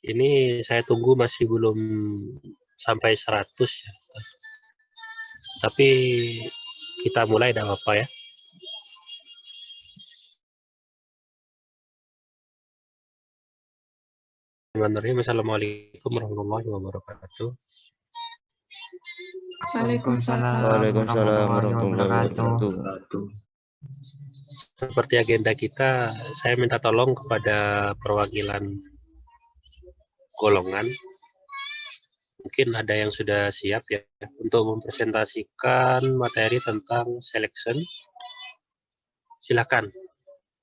Ini saya tunggu masih belum sampai 100 ya. Tapi kita mulai tidak apa-apa ya. Assalamualaikum warahmatullahi wabarakatuh. Waalaikumsalam. Waalaikumsalam warahmatullahi wabarakatuh. Seperti agenda kita, saya minta tolong kepada perwakilan golongan. Mungkin ada yang sudah siap ya untuk mempresentasikan materi tentang selection. Silakan.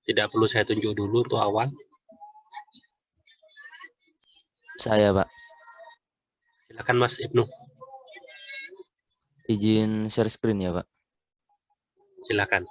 Tidak perlu saya tunjuk dulu untuk awal. Saya, Pak. Silakan Mas Ibnu. Izin share screen ya, Pak. Silakan.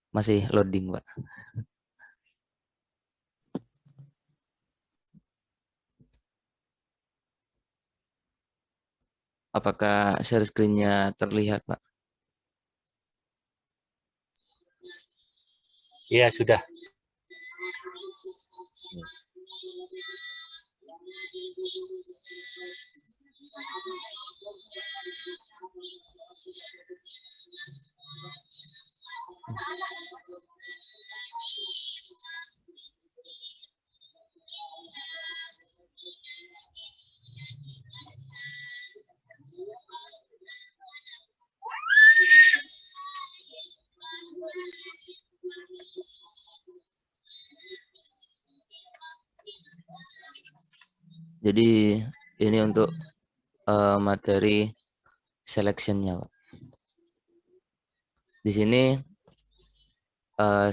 Masih loading, Pak. Apakah share screen-nya terlihat, Pak? Ya, sudah. Jadi ini untuk materi selection-nya, Pak. Di sini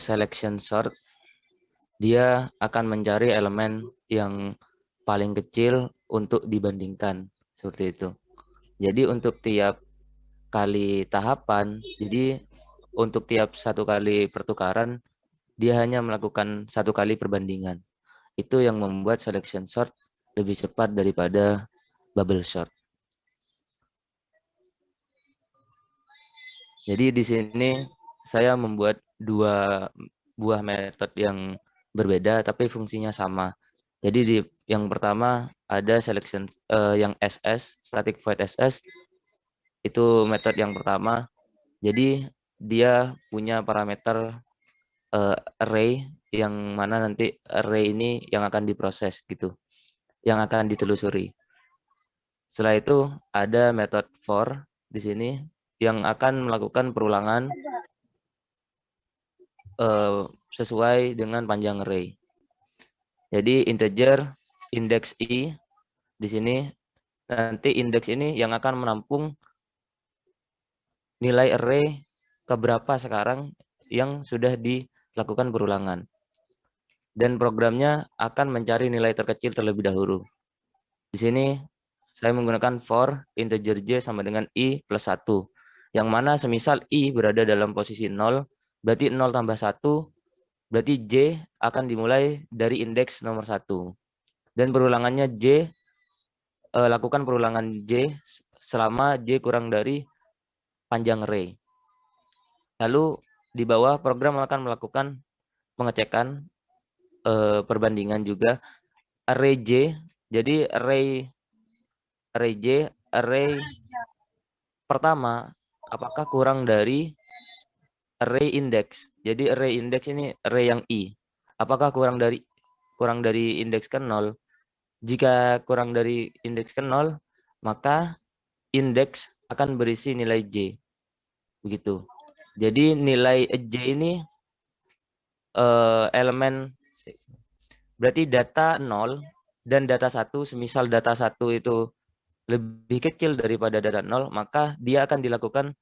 selection sort dia akan mencari elemen yang paling kecil untuk dibandingkan seperti itu. Jadi untuk tiap kali tahapan, jadi untuk tiap satu kali pertukaran dia hanya melakukan satu kali perbandingan. Itu yang membuat selection sort lebih cepat daripada bubble sort. Jadi di sini saya membuat dua buah metode yang berbeda tapi fungsinya sama. Jadi di yang pertama ada selection yang SS, static void SS. Itu metode yang pertama. Jadi dia punya parameter array yang mana nanti array ini yang akan diproses gitu, yang akan ditelusuri. Setelah itu ada metode for di sini yang akan melakukan perulangan sesuai dengan panjang array. Jadi integer index i di sini nanti indeks ini yang akan menampung nilai array keberapa sekarang yang sudah dilakukan perulangan. Dan programnya akan mencari nilai terkecil terlebih dahulu. Di sini saya menggunakan for integer j sama dengan i plus 1. Yang mana semisal i berada dalam posisi 0, berarti 0 tambah 1, berarti j akan dimulai dari indeks nomor 1. Dan perulangannya j, lakukan perulangan j selama j kurang dari panjang array. Lalu di bawah program akan melakukan pengecekan perbandingan juga array j. Jadi array j, array pertama apakah kurang dari array index. Jadi array index ini array yang i. Apakah kurang dari indeks ke 0? Jika kurang dari indeks ke 0, maka indeks akan berisi nilai J. Begitu. Jadi nilai J ini elemen, berarti data 0 dan data 1, semisal data 1 itu lebih kecil daripada data 0, maka dia akan dilakukan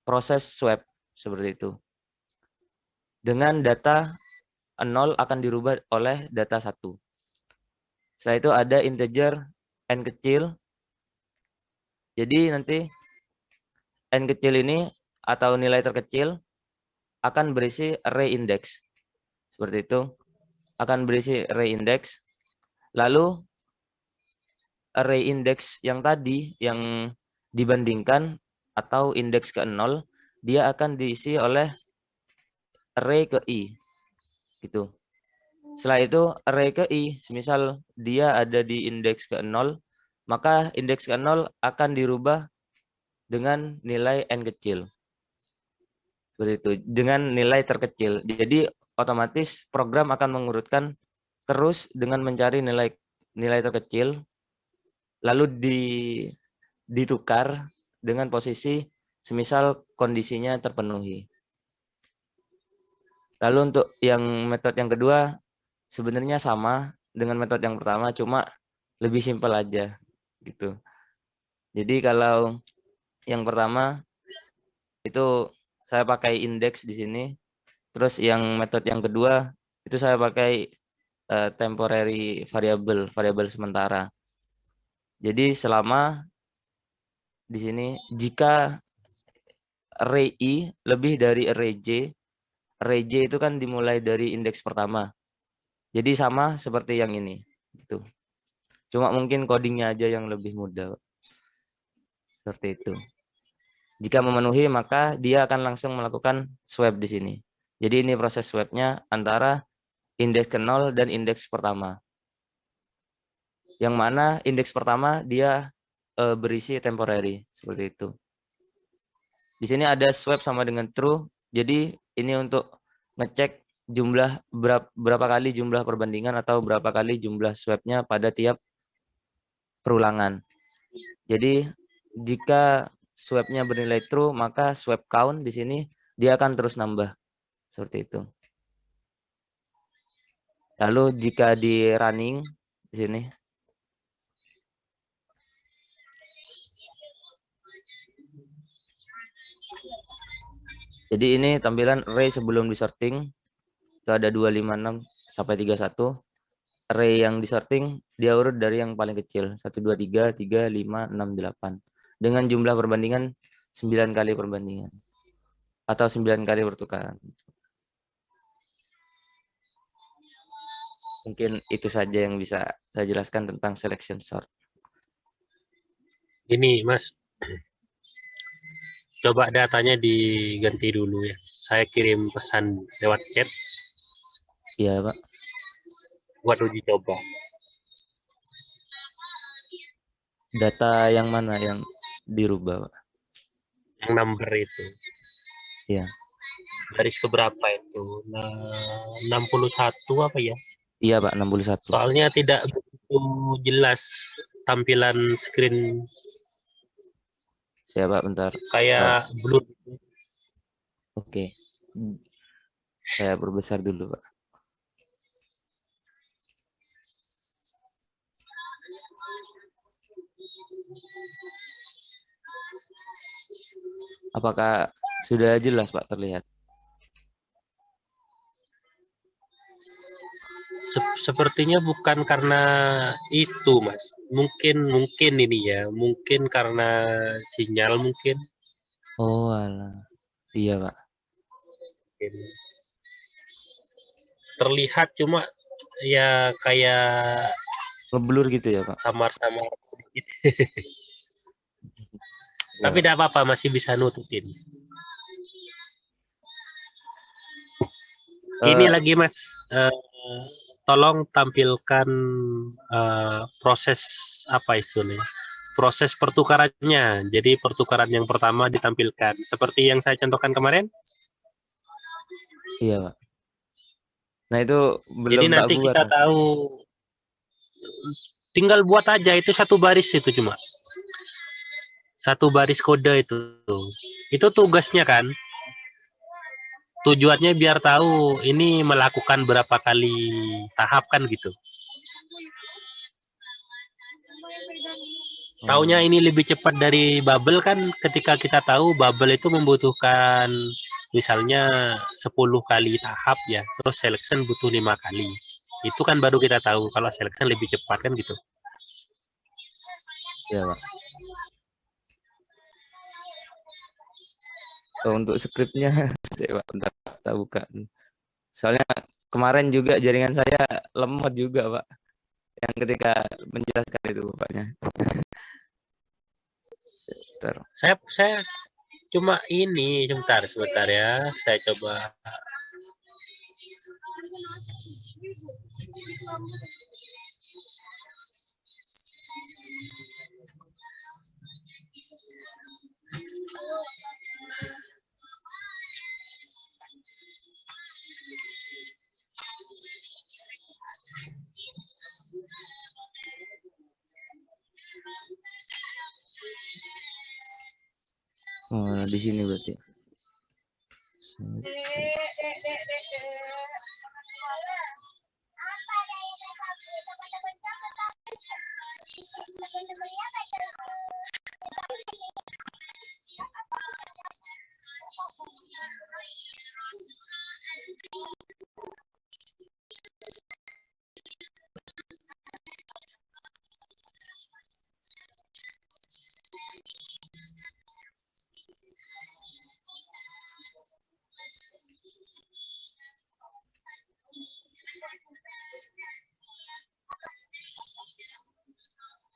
proses swap seperti itu. Dengan data 0 akan dirubah oleh data 1. Setelah itu ada integer n kecil. Jadi nanti n kecil ini atau nilai terkecil akan berisi array index. Seperti itu. Akan berisi array index. Lalu array index yang tadi yang dibandingkan atau indeks ke 0, dia akan diisi oleh array ke i. Gitu. Setelah itu array ke i, semisal dia ada di indeks ke 0, maka indeks ke 0 akan dirubah dengan nilai n kecil. Seperti itu, dengan nilai terkecil. Jadi otomatis program akan mengurutkan terus dengan mencari nilai terkecil, lalu ditukar dengan posisi semisal kondisinya terpenuhi. Lalu untuk yang metode yang kedua sebenarnya sama dengan metode yang pertama, cuma lebih simpel aja gitu. Jadi kalau yang pertama itu saya pakai indeks di sini, terus yang metode yang kedua itu saya pakai temporary variabel sementara. Jadi selama di sini jika array i lebih dari array j itu kan dimulai dari indeks pertama. Jadi sama seperti yang ini gitu. Cuma mungkin codingnya aja yang lebih mudah. Seperti itu. Jika memenuhi maka dia akan langsung melakukan swap di sini. Jadi ini proses swapnya antara indeks ke 0 dan indeks pertama. Yang mana indeks pertama dia berisi temporary seperti itu. Di sini ada swap sama dengan true. Jadi ini untuk ngecek jumlah berapa kali jumlah perbandingan atau berapa kali jumlah swapnya pada tiap perulangan. Jadi jika swapnya bernilai true, maka swap count di sini dia akan terus nambah seperti itu. Lalu jika di running di sini, jadi ini tampilan array sebelum disorting itu ada 256 sampai 31. Array yang disorting dia urut dari yang paling kecil 1 2 3 3 5 6 8 dengan jumlah perbandingan 9 kali perbandingan atau 9 kali pertukaran. Mungkin itu saja yang bisa saya jelaskan tentang selection sort. Ini Mas, coba datanya diganti dulu ya. Saya kirim pesan lewat chat. Iya, Pak. Buat uji coba. Data yang mana yang dirubah, Pak? Yang number itu. Iya. Garis keberapa itu? Nah, 61 apa ya? Iya, Pak, 61. Soalnya tidak begitu jelas tampilan screen. Siapa, bentar. Kayak blur. Oke. Saya perbesar dulu, Pak. Apakah sudah jelas, Pak, terlihat? Sepertinya bukan karena itu, Mas. Mungkin ini ya. Mungkin karena sinyal mungkin. Oh, alah. Iya, Pak. Terlihat cuma ya kayak Ngeblur gitu ya, Pak? samar-samar sedikit. Ya, Tapi Pak. tidak apa-apa, masih bisa nutupin. Ini lagi Mas, tolong tampilkan proses apa istilahnya? Proses pertukarannya. Jadi pertukaran yang pertama ditampilkan seperti yang saya contohkan kemarin. Iya, Pak. Nah, itu belum Jadi tak nanti buat, kita Mas. tahu, tinggal buat aja itu satu baris itu cuma. Satu baris kode itu. Itu tugasnya kan. Tujuannya biar tahu ini melakukan berapa kali tahap kan gitu. Taunya ini lebih cepat dari bubble kan, ketika kita tahu bubble itu membutuhkan misalnya 10 kali tahap ya, terus selection butuh 5 kali. Itu kan baru kita tahu kalau selection lebih cepat kan gitu. Ya, Pak. Oh, untuk skripnya saya bentar, kita buka. Soalnya kemarin juga jaringan saya lemot juga, Pak. Yang ketika menjelaskan itu Bapaknya. Saya cuma ini sebentar ya, saya coba. Oh, di sini berarti.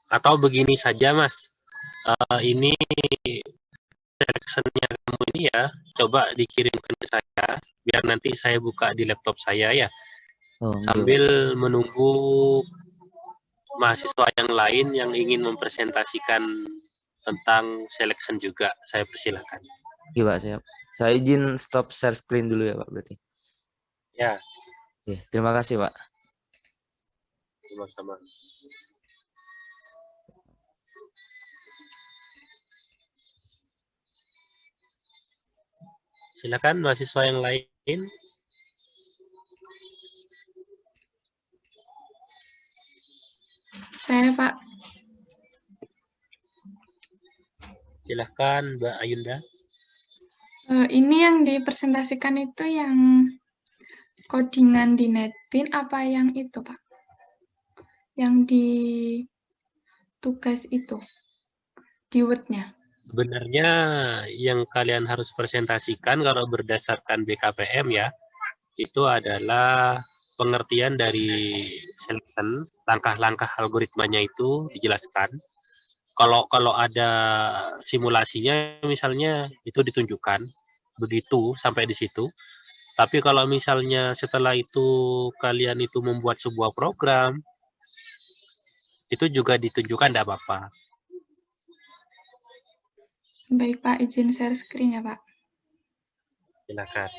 Atau begini saja Mas, ini selectionnya kamu ini ya, coba dikirimkan ke saya, biar nanti saya buka di laptop saya ya, sambil menunggu mahasiswa yang lain yang ingin mempresentasikan tentang selection juga, saya persilahkan. Iya Pak, siap. Saya izin stop share screen dulu ya Pak berarti. Ya. Oke, terima kasih Pak. Sama-sama. Silakan mahasiswa yang lain. Saya Pak. Silakan Mbak Ayunda. Ini yang dipresentasikan itu yang codingan di NetBeans apa yang itu Pak? Yang di tugas itu, di Word-nya. Sebenarnya yang kalian harus presentasikan kalau berdasarkan BKPM ya, itu adalah pengertian dari selection, langkah-langkah algoritmanya itu dijelaskan. Kalau ada simulasinya misalnya itu ditunjukkan, begitu sampai di situ. Tapi kalau misalnya setelah itu kalian itu membuat sebuah program, itu juga ditunjukkan, tidak apa-apa. Baik Pak, izin share screen ya Pak. Silakan.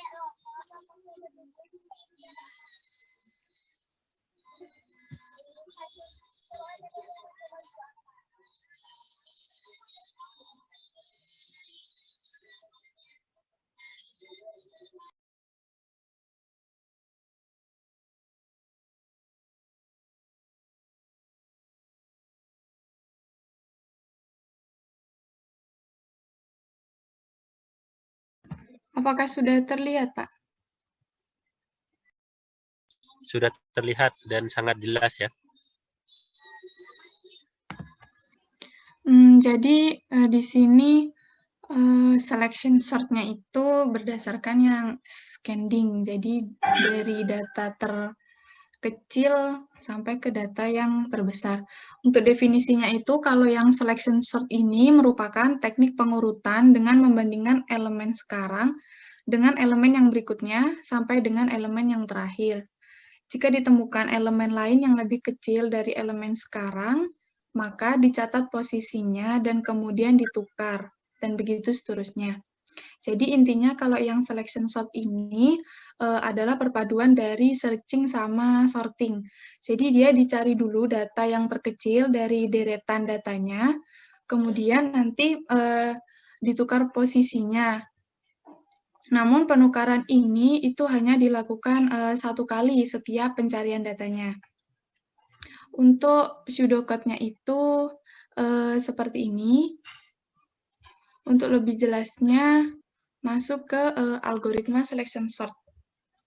Apakah sudah terlihat Pak? Sudah terlihat dan sangat jelas ya. Jadi di sini selection sort-nya itu berdasarkan yang scanning. Jadi dari data terkecil sampai ke data yang terbesar. Untuk definisinya itu, kalau yang selection sort ini merupakan teknik pengurutan dengan membandingkan elemen sekarang dengan elemen yang berikutnya sampai dengan elemen yang terakhir. Jika ditemukan elemen lain yang lebih kecil dari elemen sekarang, maka dicatat posisinya dan kemudian ditukar, dan begitu seterusnya. Jadi intinya kalau yang selection sort ini adalah perpaduan dari searching sama sorting. Jadi dia dicari dulu data yang terkecil dari deretan datanya, kemudian nanti ditukar posisinya. Namun penukaran ini itu hanya dilakukan 1 kali setiap pencarian datanya. Untuk pseudocode-nya itu seperti ini. Untuk lebih jelasnya, masuk ke algoritma selection sort,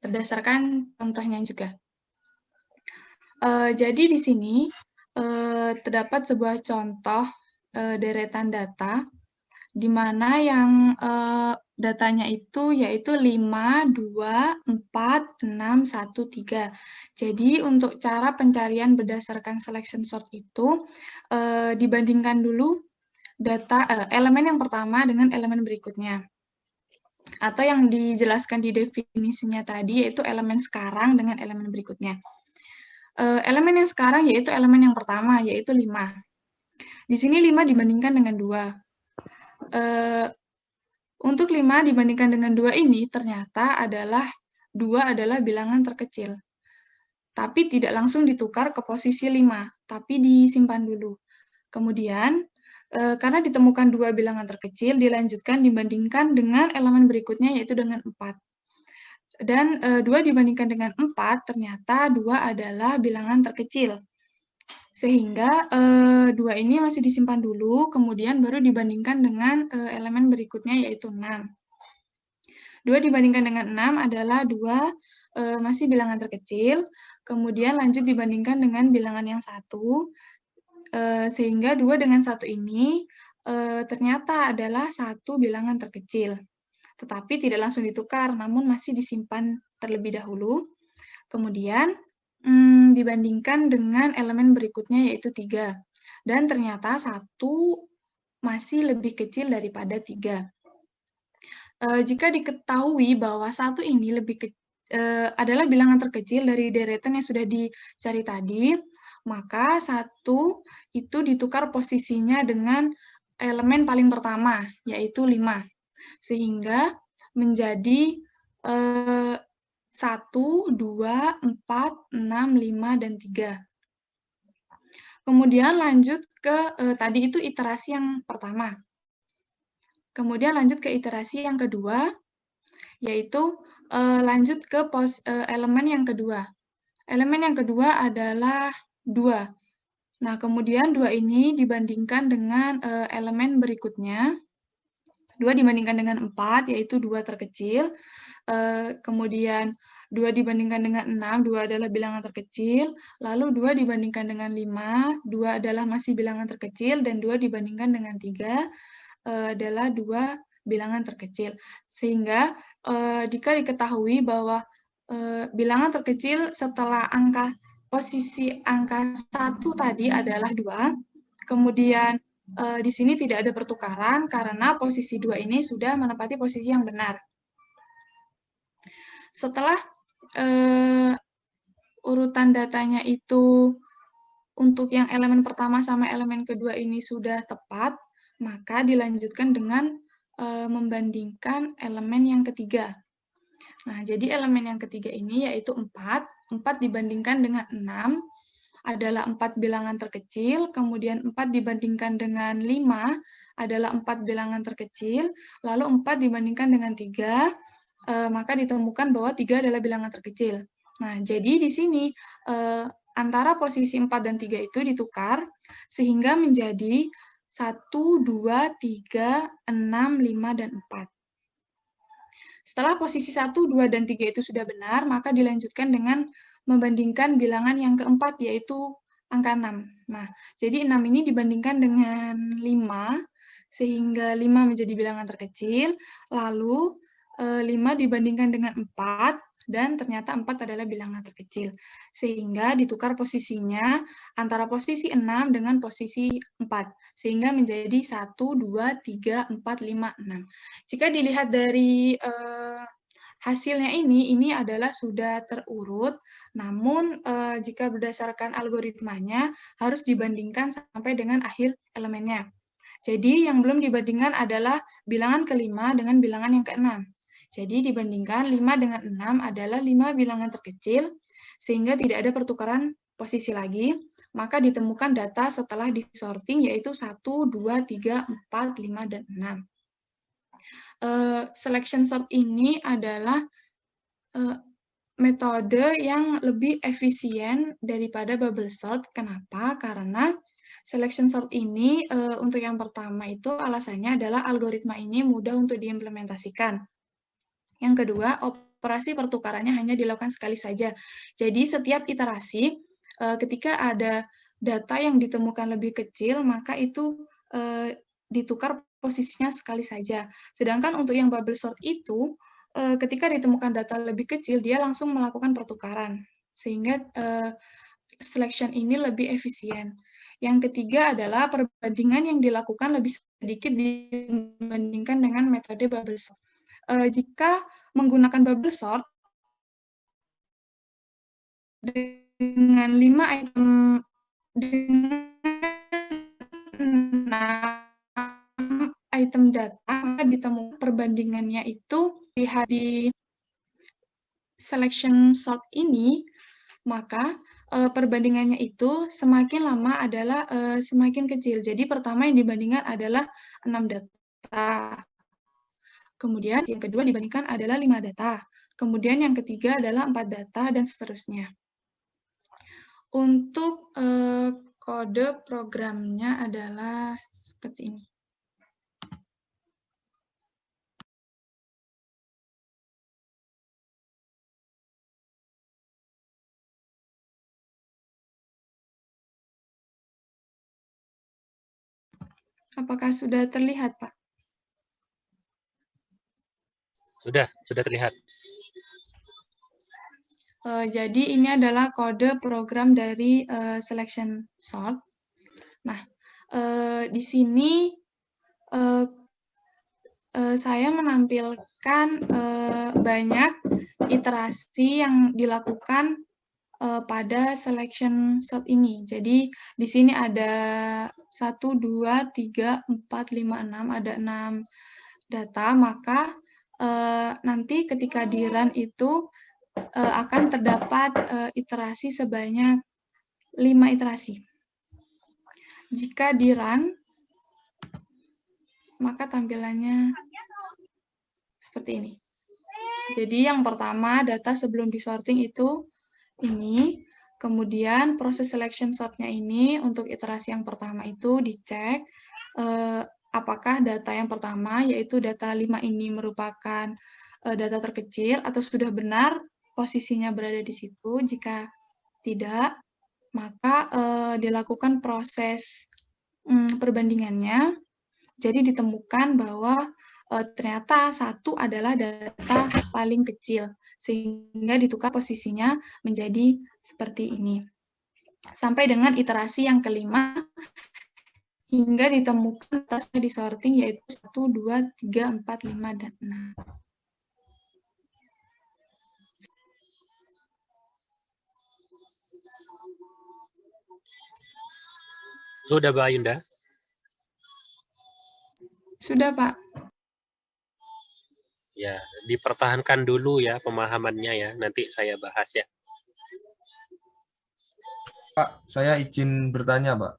berdasarkan contohnya juga. Jadi di sini terdapat sebuah contoh deretan data, di mana yang datanya itu yaitu 5, 2, 4, 6, 1, 3. Jadi untuk cara pencarian berdasarkan selection sort itu dibandingkan dulu data elemen yang pertama dengan elemen berikutnya. Atau yang dijelaskan di definisinya tadi yaitu elemen sekarang dengan elemen berikutnya. Elemen yang sekarang yaitu elemen yang pertama, yaitu 5. Di sini 5 dibandingkan dengan 2. Untuk 5 dibandingkan dengan 2 ini ternyata adalah 2 adalah bilangan terkecil. Tapi tidak langsung ditukar ke posisi 5, tapi disimpan dulu. Kemudian, karena ditemukan 2 bilangan terkecil, dilanjutkan dibandingkan dengan elemen berikutnya yaitu dengan 4. Dan 2 dibandingkan dengan 4, ternyata 2 adalah bilangan terkecil. Sehingga 2 ini masih disimpan dulu, kemudian baru dibandingkan dengan elemen berikutnya yaitu 6. 2 dibandingkan dengan 6 adalah 2 masih bilangan terkecil, kemudian lanjut dibandingkan dengan bilangan yang 1, sehingga 2 dengan 1 ini ternyata adalah 1 bilangan terkecil. Tetapi tidak langsung ditukar, namun masih disimpan terlebih dahulu. Kemudian dibandingkan dengan elemen berikutnya yaitu 3. Dan ternyata 1 masih lebih kecil daripada 3. Jika diketahui bahwa 1 ini adalah bilangan terkecil dari deretan yang sudah dicari tadi, maka 1 itu ditukar posisinya dengan elemen paling pertama, yaitu 5. Sehingga menjadi 1, 2, 4, 6, 5, dan 3. Kemudian lanjut ke, tadi itu iterasi yang pertama. Kemudian lanjut ke iterasi yang kedua, yaitu lanjut ke elemen yang kedua. Elemen yang kedua adalah 2. Nah, kemudian 2 ini dibandingkan dengan elemen berikutnya. 2 dibandingkan dengan 4, yaitu 2 terkecil. Kemudian 2 dibandingkan dengan 6, 2 adalah bilangan terkecil. Lalu 2 dibandingkan dengan 5, 2 adalah masih bilangan terkecil. Dan 2 dibandingkan dengan 3 adalah 2 bilangan terkecil. Sehingga jika diketahui bahwa bilangan terkecil setelah posisi angka 1 tadi adalah 2, kemudian di sini tidak ada pertukaran karena posisi 2 ini sudah menempati posisi yang benar. Setelah urutan datanya itu untuk yang elemen pertama sama elemen kedua ini sudah tepat, maka dilanjutkan dengan membandingkan elemen yang ketiga. Nah, jadi elemen yang ketiga ini yaitu 4. 4 dibandingkan dengan 6 adalah 4 bilangan terkecil, kemudian 4 dibandingkan dengan 5 adalah 4 bilangan terkecil, lalu 4 dibandingkan dengan 3, maka ditemukan bahwa 3 adalah bilangan terkecil. Nah, jadi di sini antara posisi 4 dan 3 itu ditukar, sehingga menjadi 1, 2, 3, 6, 5, dan 4. Setelah posisi 1, 2, dan 3 itu sudah benar, maka dilanjutkan dengan membandingkan bilangan yang keempat, yaitu angka 6. Nah, jadi 6 ini dibandingkan dengan 5, sehingga 5 menjadi bilangan terkecil, lalu 5 dibandingkan dengan 4, dan ternyata 4 adalah bilangan terkecil. Sehingga ditukar posisinya antara posisi 6 dengan posisi 4, sehingga menjadi 1, 2, 3, 4, 5, 6. Jika dilihat dari hasilnya ini adalah sudah terurut, namun jika berdasarkan algoritmanya harus dibandingkan sampai dengan akhir elemennya. Jadi yang belum dibandingkan adalah bilangan kelima dengan bilangan yang keenam. Jadi dibandingkan 5 dengan 6 adalah 5 bilangan terkecil, sehingga tidak ada pertukaran posisi lagi. maka ditemukan data setelah disorting yaitu 1, 2, 3, 4, 5, dan 6. Selection sort ini adalah metode yang lebih efisien daripada bubble sort. Kenapa? Karena selection sort ini untuk yang pertama itu alasannya adalah algoritma ini mudah untuk diimplementasikan. Yang kedua, operasi pertukarannya hanya dilakukan sekali saja. Jadi setiap iterasi, ketika ada data yang ditemukan lebih kecil, maka itu ditukar posisinya sekali saja. Sedangkan untuk yang bubble sort itu, ketika ditemukan data lebih kecil, dia langsung melakukan pertukaran. Sehingga selection ini lebih efisien. Yang ketiga adalah perbandingan yang dilakukan lebih sedikit dibandingkan dengan metode bubble sort. Jika menggunakan bubble sort, dengan 5 item, dengan 6 item data, maka ditemukan perbandingannya itu lihat di selection sort ini, maka perbandingannya itu semakin lama adalah semakin kecil. Jadi pertama yang dibandingkan adalah 6 data. Kemudian yang kedua dibandingkan adalah 5 data. Kemudian yang ketiga adalah 4 data, dan seterusnya. Untuk kode programnya adalah seperti ini. Apakah sudah terlihat, Pak? Sudah terlihat. Jadi ini adalah kode program dari selection sort. Nah, di sini saya menampilkan banyak iterasi yang dilakukan pada selection sort ini. Jadi di sini ada 1, 2, 3, 4, 5, 6, ada 6 data, maka nanti ketika di run itu akan terdapat iterasi sebanyak 5 iterasi. Jika di run, maka tampilannya seperti ini. Jadi yang pertama, data sebelum disorting itu ini. Kemudian proses selection sort-nya ini untuk iterasi yang pertama itu dicek apakah data yang pertama, yaitu data 5 ini merupakan data terkecil atau sudah benar posisinya berada di situ. Jika tidak, maka dilakukan proses perbandingannya. Jadi ditemukan bahwa ternyata 1 adalah data paling kecil, sehingga ditukar posisinya menjadi seperti ini. Sampai dengan iterasi yang kelima, hingga ditemukan data di sorting yaitu 1, 2, 3, 4, 5, dan 6. Sudah, Mbak Yunda? Sudah, Pak. Ya, dipertahankan dulu ya pemahamannya ya. Nanti saya bahas ya. Pak, saya izin bertanya, Pak.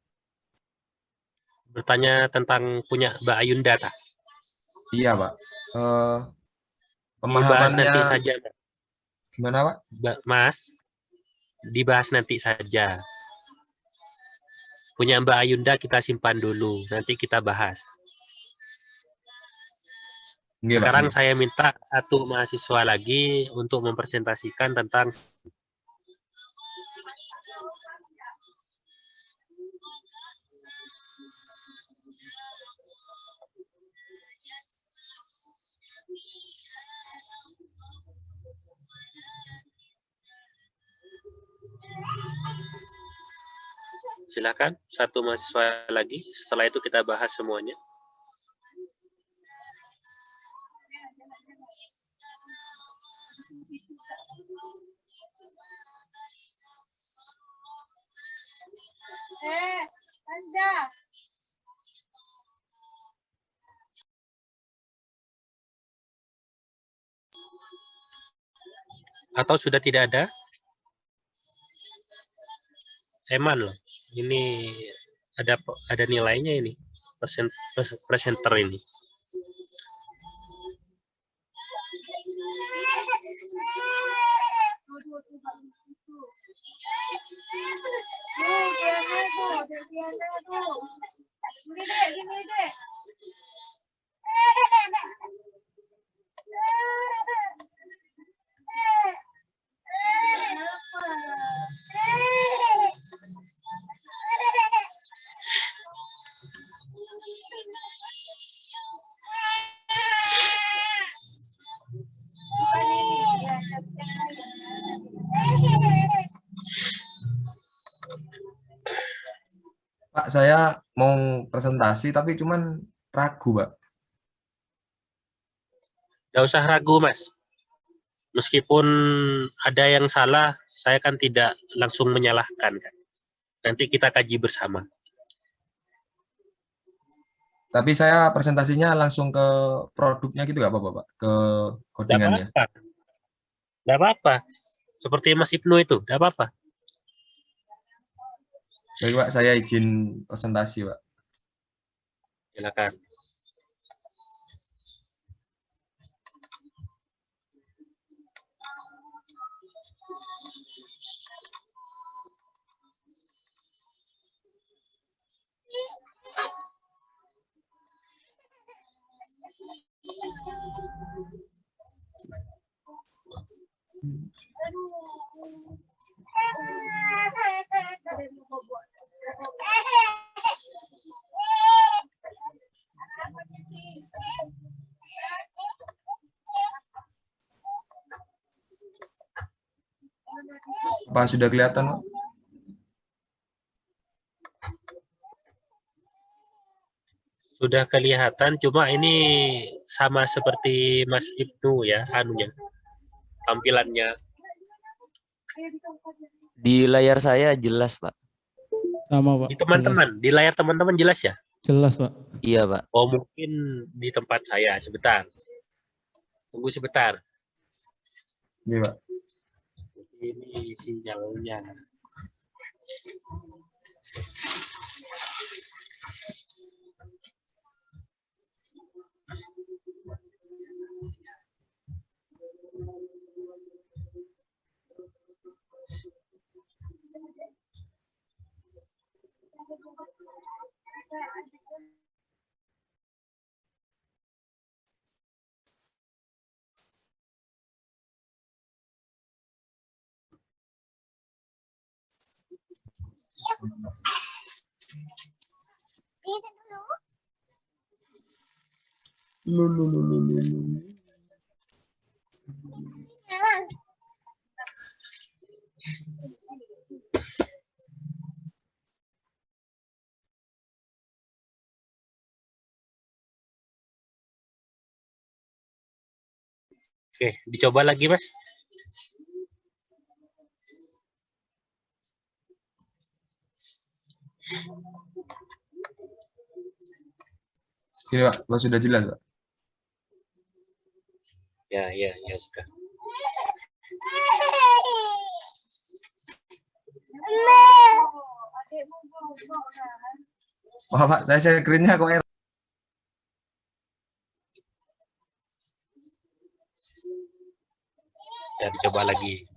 Bertanya tentang punya Mbak Ayunda, tak? Iya, Pak. Dibahas nanti Pemahamannya saja, gimana, Pak? Mas. Dibahas nanti saja. Punya Mbak Ayunda kita simpan dulu, nanti kita bahas. Nggih, Pak. Sekarang saya minta satu mahasiswa lagi untuk mempresentasikan tentang silakan satu mahasiswa lagi. Setelah itu kita bahas semuanya. Anda. Atau sudah tidak ada? Eman loh. Ini ada nilainya ini. Presenter ini. Pak, saya mau presentasi tapi cuman ragu, Pak. Nggak usah ragu, Mas. Meskipun ada yang salah, saya kan tidak langsung menyalahkan, kan. Nanti kita kaji bersama. Tapi saya presentasinya langsung ke produknya gitu nggak apa-apa, Pak? Ke Nggak codingannya. apa-apa. Nggak apa-apa. Seperti Mas Ibnu itu, nggak apa-apa. Baik, Pak, saya izin presentasi, Pak. Silakan. Pak, sudah kelihatan, Pak? Sudah kelihatan, cuma ini sama seperti Mas Ibnu ya, anunya, tampilannya. Di layar saya jelas, Pak. Sama, Pak. Di teman-teman, di layar teman-teman jelas ya? Jelas, Pak. Iya, Pak. Oh, mungkin di tempat saya. Sebentar. Tunggu sebentar. Ini, Pak. Ini sinyalnya. Oke, dicoba lagi, Mas. Ini, Pak. Kalau sudah jelas, Pak. Ya, sudah. Wah, Pak, saya share screen-nya kok error. Ya, dicoba lagi.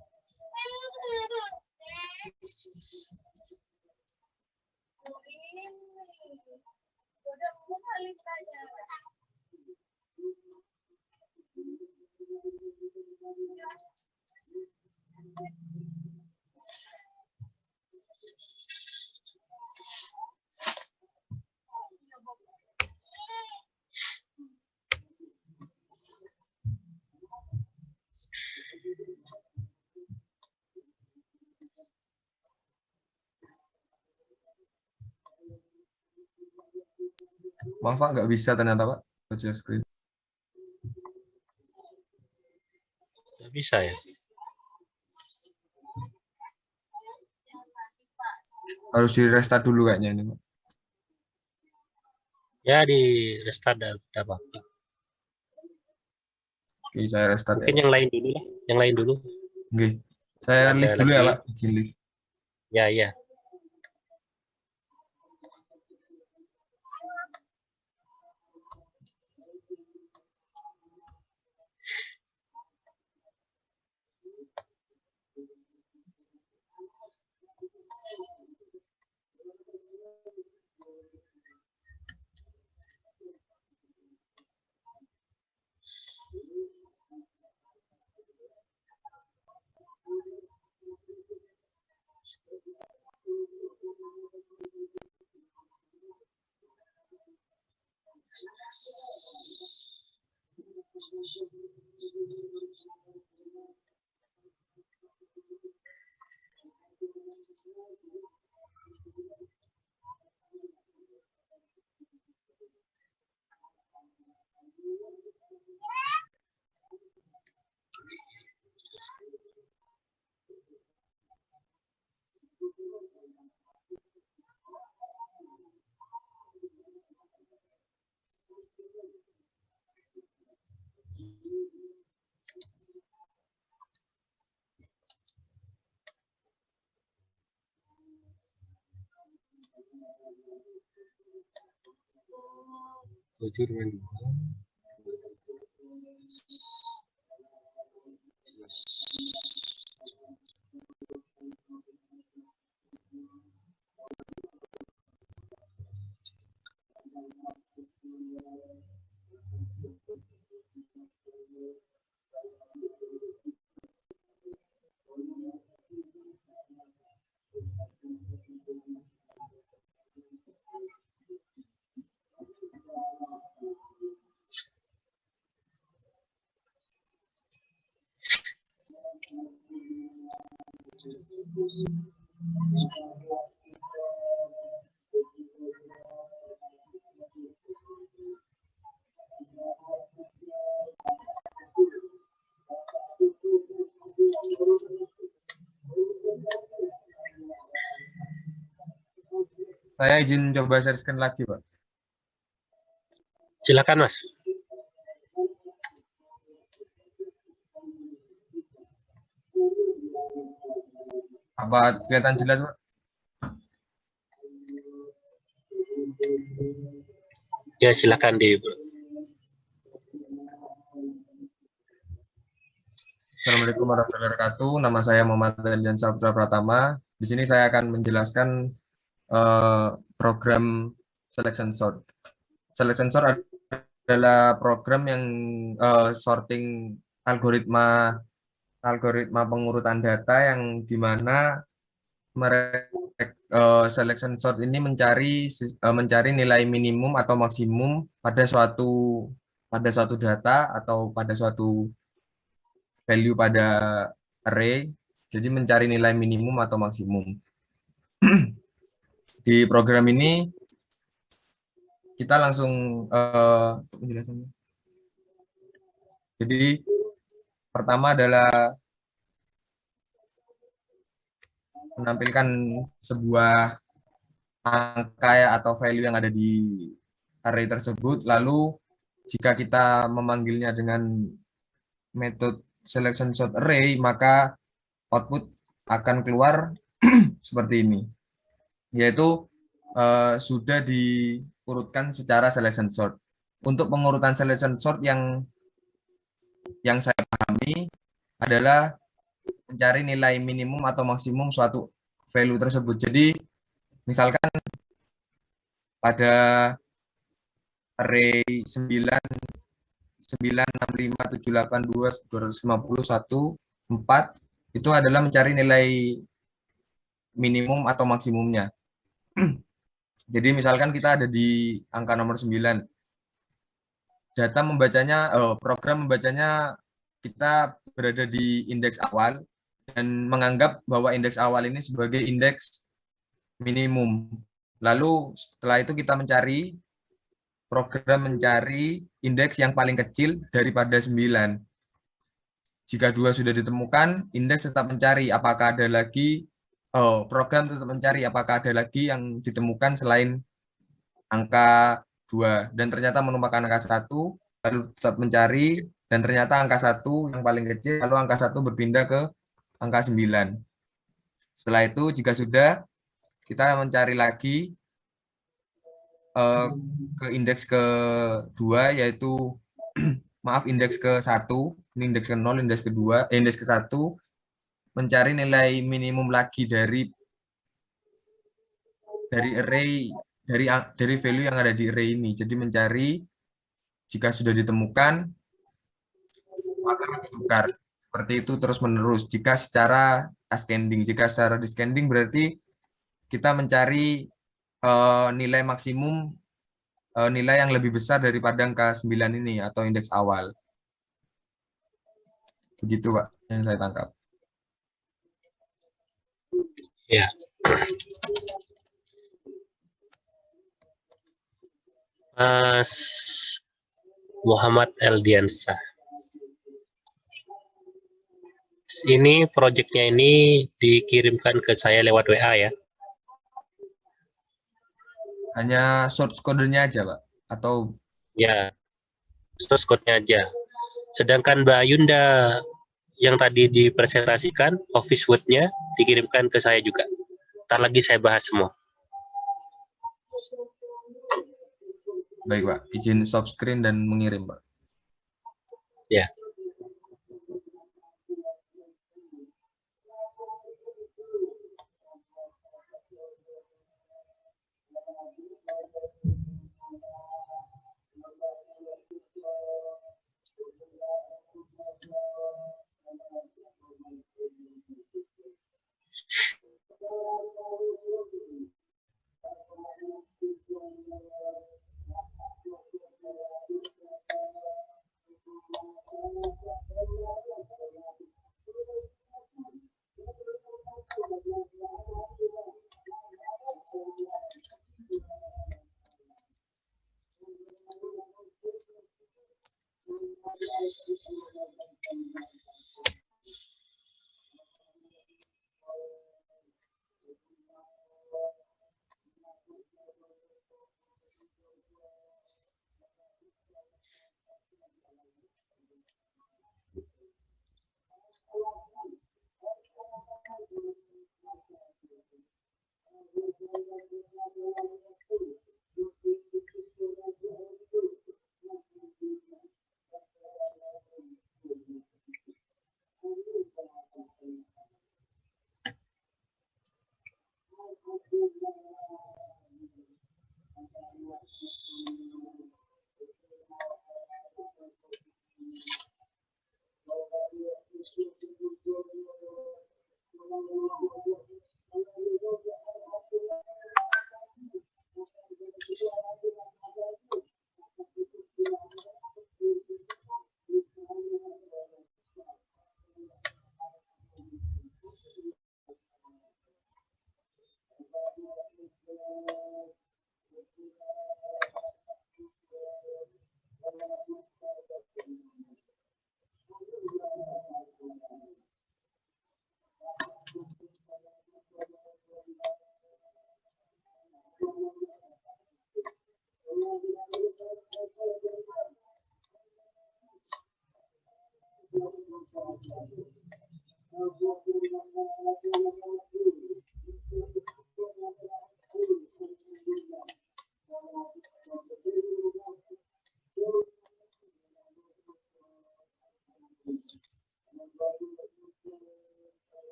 Maaf, Pak, nggak bisa ternyata, Pak. Share screen. Nggak bisa ya? Harus di restart dulu kayaknya ini, Pak. Ya, di restart ada apa-apa. Oke, saya restart Mungkin ya. yang lain dulu lah. Yang lain dulu. Oke. Saya Ada lift dulu ya, lagi. Pak. Izin lift. Ya. 7 dengan 2. Saya izin coba share screen lagi, Pak. Silakan, Mas. Apa kelihatan jelas, Pak? Ya, silakan di. Assalamualaikum warahmatullahi wabarakatuh. Nama saya Muhammad Dalian Saputra Pratama. Di sini saya akan menjelaskan program Selection Sort. Selection Sort adalah program yang sorting algoritma pengurutan data yang dimana selection sort ini mencari nilai minimum atau maksimum pada suatu data atau pada suatu value pada array. Jadi mencari nilai minimum atau maksimum. Di program ini kita langsung penjelasannya. Jadi pertama adalah menampilkan sebuah angka atau value yang ada di array tersebut. Lalu jika kita memanggilnya dengan metode selection sort array, maka output akan keluar seperti ini, yaitu sudah diurutkan secara selection sort. Untuk pengurutan selection sort yang saya pahami adalah mencari nilai minimum atau maksimum suatu value tersebut. Jadi misalkan pada array 9, 9, 65, 782, 250, 1, 4 itu adalah mencari nilai minimum atau maksimumnya. Jadi misalkan kita ada di angka nomor 9. Program membacanya kita berada di indeks awal dan menganggap bahwa indeks awal ini sebagai indeks minimum. Lalu setelah itu program mencari indeks yang paling kecil daripada 9. Jika 2 sudah ditemukan, indeks tetap mencari apakah ada lagi program tetap mencari apakah ada lagi yang ditemukan selain angka 2 dan ternyata menemukan angka 1, lalu tetap mencari dan ternyata angka 1 yang paling kecil, lalu angka 1 berpindah ke angka 9. Setelah itu jika sudah, kita mencari lagi ke indeks kedua, yaitu maaf, indeks ke-1, ini indeks ke-0, indeks kedua, indeks ke-1, mencari nilai minimum lagi dari array, dari value yang ada di array ini. Jadi mencari, jika sudah ditemukan, maka ditukar. Seperti itu terus menerus. Jika secara ascending, jika secara descending berarti kita mencari nilai maksimum, nilai yang lebih besar daripada angka 9 ini atau indeks awal. Begitu Pak yang saya tangkap. Ya. Mas Muhammad Eldiansa. Ini proyeknya ini dikirimkan ke saya lewat WA ya. Hanya source kodenya aja Pak? Atau Ya, source code-nya aja. Sedangkan Mbak Yunda yang tadi dipresentasikan, Office Word-nya dikirimkan ke saya juga. Ntar lagi saya bahas semua. baik Pak, izin stop screen dan mengirim Pak. Ya.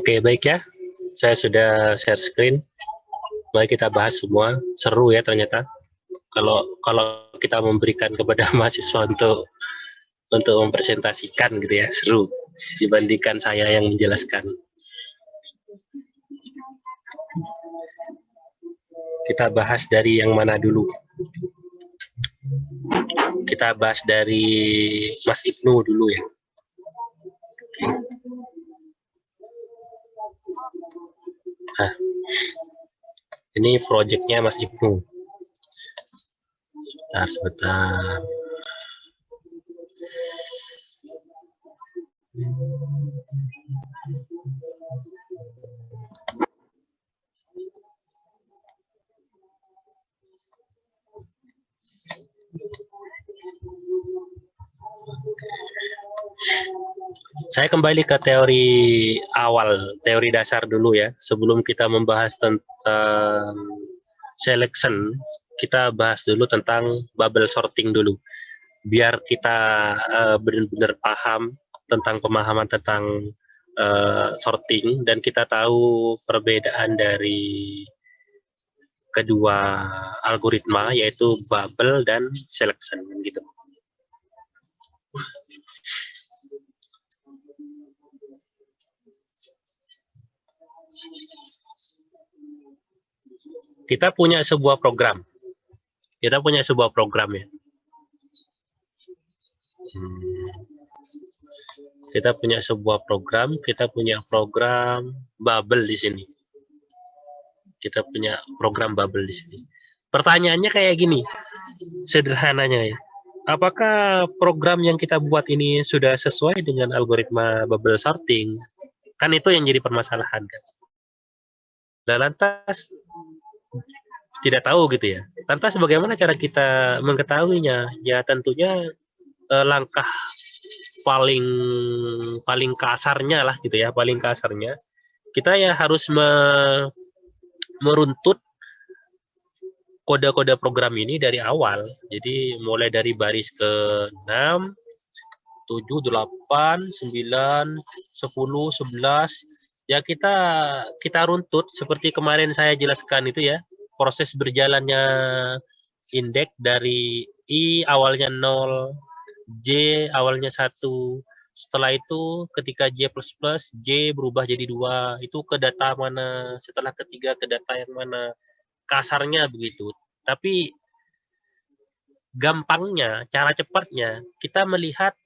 Oke, baik ya. Saya sudah share screen. Mari kita bahas semua. Seru ya ternyata. Kalau kita memberikan kepada mahasiswa untuk mempresentasikan gitu ya, seru dibandingkan saya yang menjelaskan. Kita bahas dari yang mana dulu? Kita bahas dari Mas Ibnu dulu ya. Nah, ini proyeknya Mas Ibnu. Sebentar. Saya kembali ke teori awal, teori dasar dulu ya. Sebelum kita membahas tentang selection, kita bahas dulu tentang bubble sorting dulu. Biar kita benar-benar paham tentang pemahaman tentang sorting, dan kita tahu perbedaan dari kedua algoritma, yaitu bubble dan selection gitu. Kita punya sebuah program. Kita punya sebuah program ya. Kita punya sebuah program, kita punya program bubble di sini. Kita punya program bubble di sini. Pertanyaannya kayak gini, sederhananya ya. Apakah program yang kita buat ini sudah sesuai dengan algoritma bubble sorting? Kan itu yang jadi permasalahan kan. Dan lantas tidak tahu gitu ya. Lantas bagaimana cara kita mengetahuinya? Ya tentunya langkah paling kasarnya lah gitu ya, paling kasarnya kita ya harus meruntut kode-kode program ini dari awal. Jadi mulai dari baris ke-6, 7, 8, 9, 10, 11, ya kita runtut seperti kemarin saya jelaskan itu ya, proses berjalannya indeks dari I awalnya 0, J awalnya 1, setelah itu ketika J++, J berubah jadi 2, itu ke data mana, setelah ketiga ke data yang mana, kasarnya begitu. Tapi gampangnya, cara cepatnya, kita melihat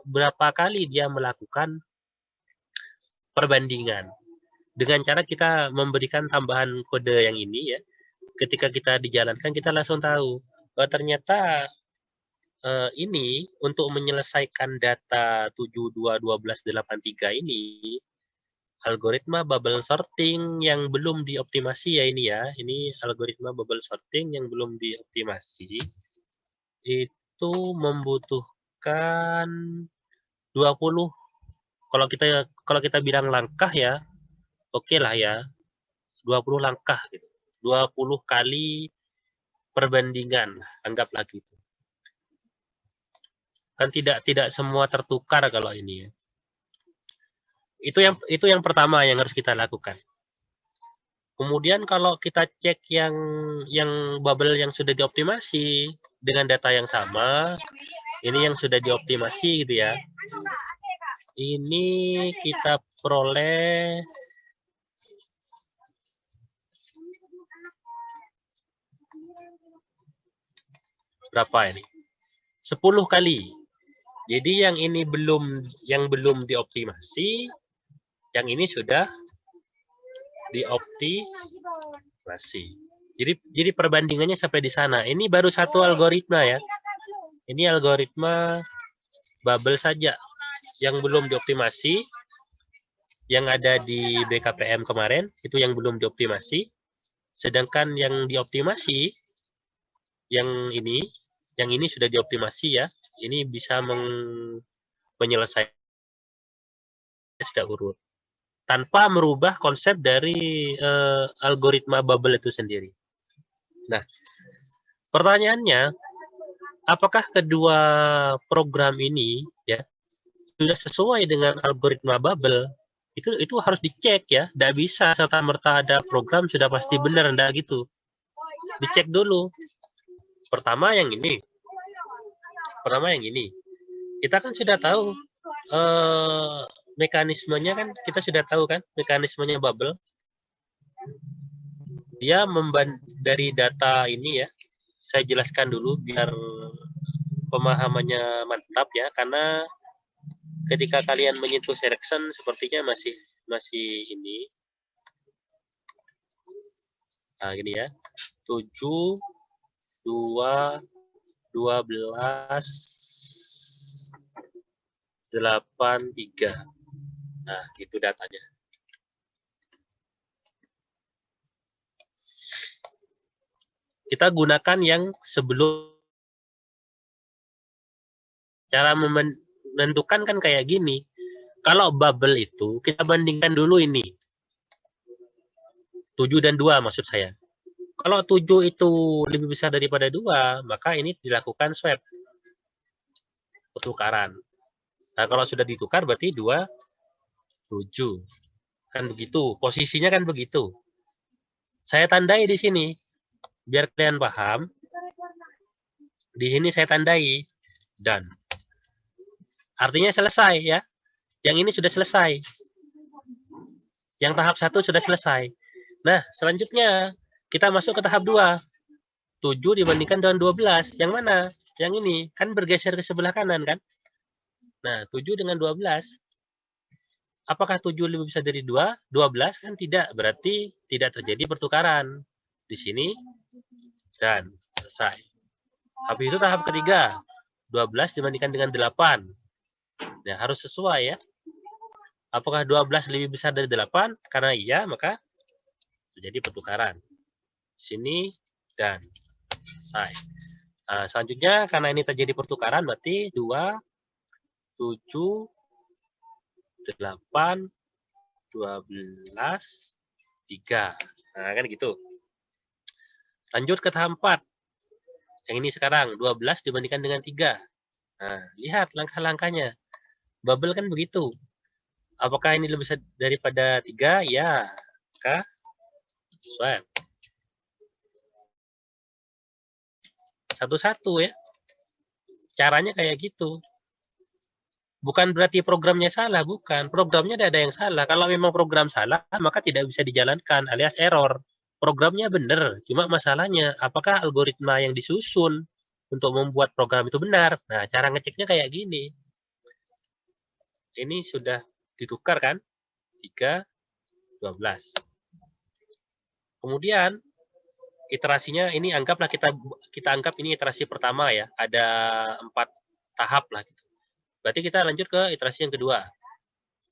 berapa kali dia melakukan perbandingan. Dengan cara kita memberikan tambahan kode yang ini ya, ketika kita dijalankan kita langsung tahu ternyata ini untuk menyelesaikan data 721283 ini algoritma bubble sorting yang belum dioptimasi ya ini ya. Ini algoritma bubble sorting yang belum dioptimasi. Itu membutuhkan 20, kalau kita bilang langkah ya, oke lah ya, 20 langkah gitu. 20 kali perbandingan, anggaplah gitu. Kan tidak semua tertukar kalau ini ya. Itu yang pertama yang harus kita lakukan. Kemudian kalau kita cek yang bubble yang sudah dioptimasi dengan data yang sama, ini yang sudah dioptimasi gitu ya. Ini kita peroleh berapa ini? 10 kali. Jadi yang ini belum dioptimasi, yang ini sudah dioptimasi. Jadi perbandingannya sampai di sana. Ini baru satu algoritma ya. Ini algoritma bubble saja yang belum dioptimasi. Yang ada di BKPM kemarin itu yang belum dioptimasi. Sedangkan yang dioptimasi yang ini sudah dioptimasi ya. Ini bisa menyelesaikan sudah urut tanpa merubah konsep dari algoritma bubble itu sendiri. Nah, pertanyaannya, apakah kedua program ini ya sudah sesuai dengan algoritma bubble? Itu harus dicek ya, tidak bisa serta-merta ada program sudah pasti benar, enggak gitu. Dicek dulu. Pertama yang ini. Kita kan sudah tahu mekanismenya kan, kita sudah tahu kan mekanismenya bubble. Dia dari data ini ya, saya jelaskan dulu biar pemahamannya mantap ya, karena ketika kalian menyentuh selection sepertinya masih ini. Nah, gini ya. 7, 2, 12, 8, 3. Nah, itu datanya. Kita gunakan yang sebelum. Cara menentukan kan kayak gini. Kalau bubble itu kita bandingkan dulu ini. 7 dan 2 maksud saya. Kalau 7 itu lebih besar daripada 2, maka ini dilakukan swap. Pertukaran. Nah, kalau sudah ditukar berarti 2, 7. Kan begitu. Posisinya kan begitu. Saya tandai di sini. Biar kalian paham. Di sini saya tandai. Dan. Artinya selesai ya. Yang ini sudah selesai. Yang tahap 1 sudah selesai. Nah, selanjutnya kita masuk ke tahap 2. 7 dibandingkan dengan 12. Yang mana? Yang ini. Kan bergeser ke sebelah kanan kan? Nah, 7 dengan 12. Apakah 7 lebih besar dari 2? 12 kan tidak. Berarti tidak terjadi pertukaran. Di sini. Dan selesai. Habis itu tahap ketiga. 12 dibandingkan dengan 8. Nah, harus sesuai ya. Apakah 12 lebih besar dari 8? Karena iya, maka terjadi pertukaran. Sini dan selesai. Nah, selanjutnya karena ini terjadi pertukaran berarti 2, 7, 8, 12, 3. Nah, kan gitu. Lanjut ke tahap 4. Yang ini sekarang 12 dibandingkan dengan 3. Nah, lihat langkah-langkahnya. Bubble kan begitu. Apakah ini lebih besar daripada 3? Ya. Maka swap. Satu-satu ya. Caranya kayak gitu. Bukan berarti programnya salah, bukan. Programnya tidak ada yang salah. Kalau memang program salah, maka tidak bisa dijalankan alias error. Programnya benar, cuma masalahnya apakah algoritma yang disusun untuk membuat program itu benar. Nah, cara ngeceknya kayak gini. Ini sudah ditukar kan? 3, 12. Kemudian iterasinya ini anggaplah kita anggap ini iterasi pertama ya. Ada 4 tahap lah gitu. Berarti kita lanjut ke iterasi yang kedua.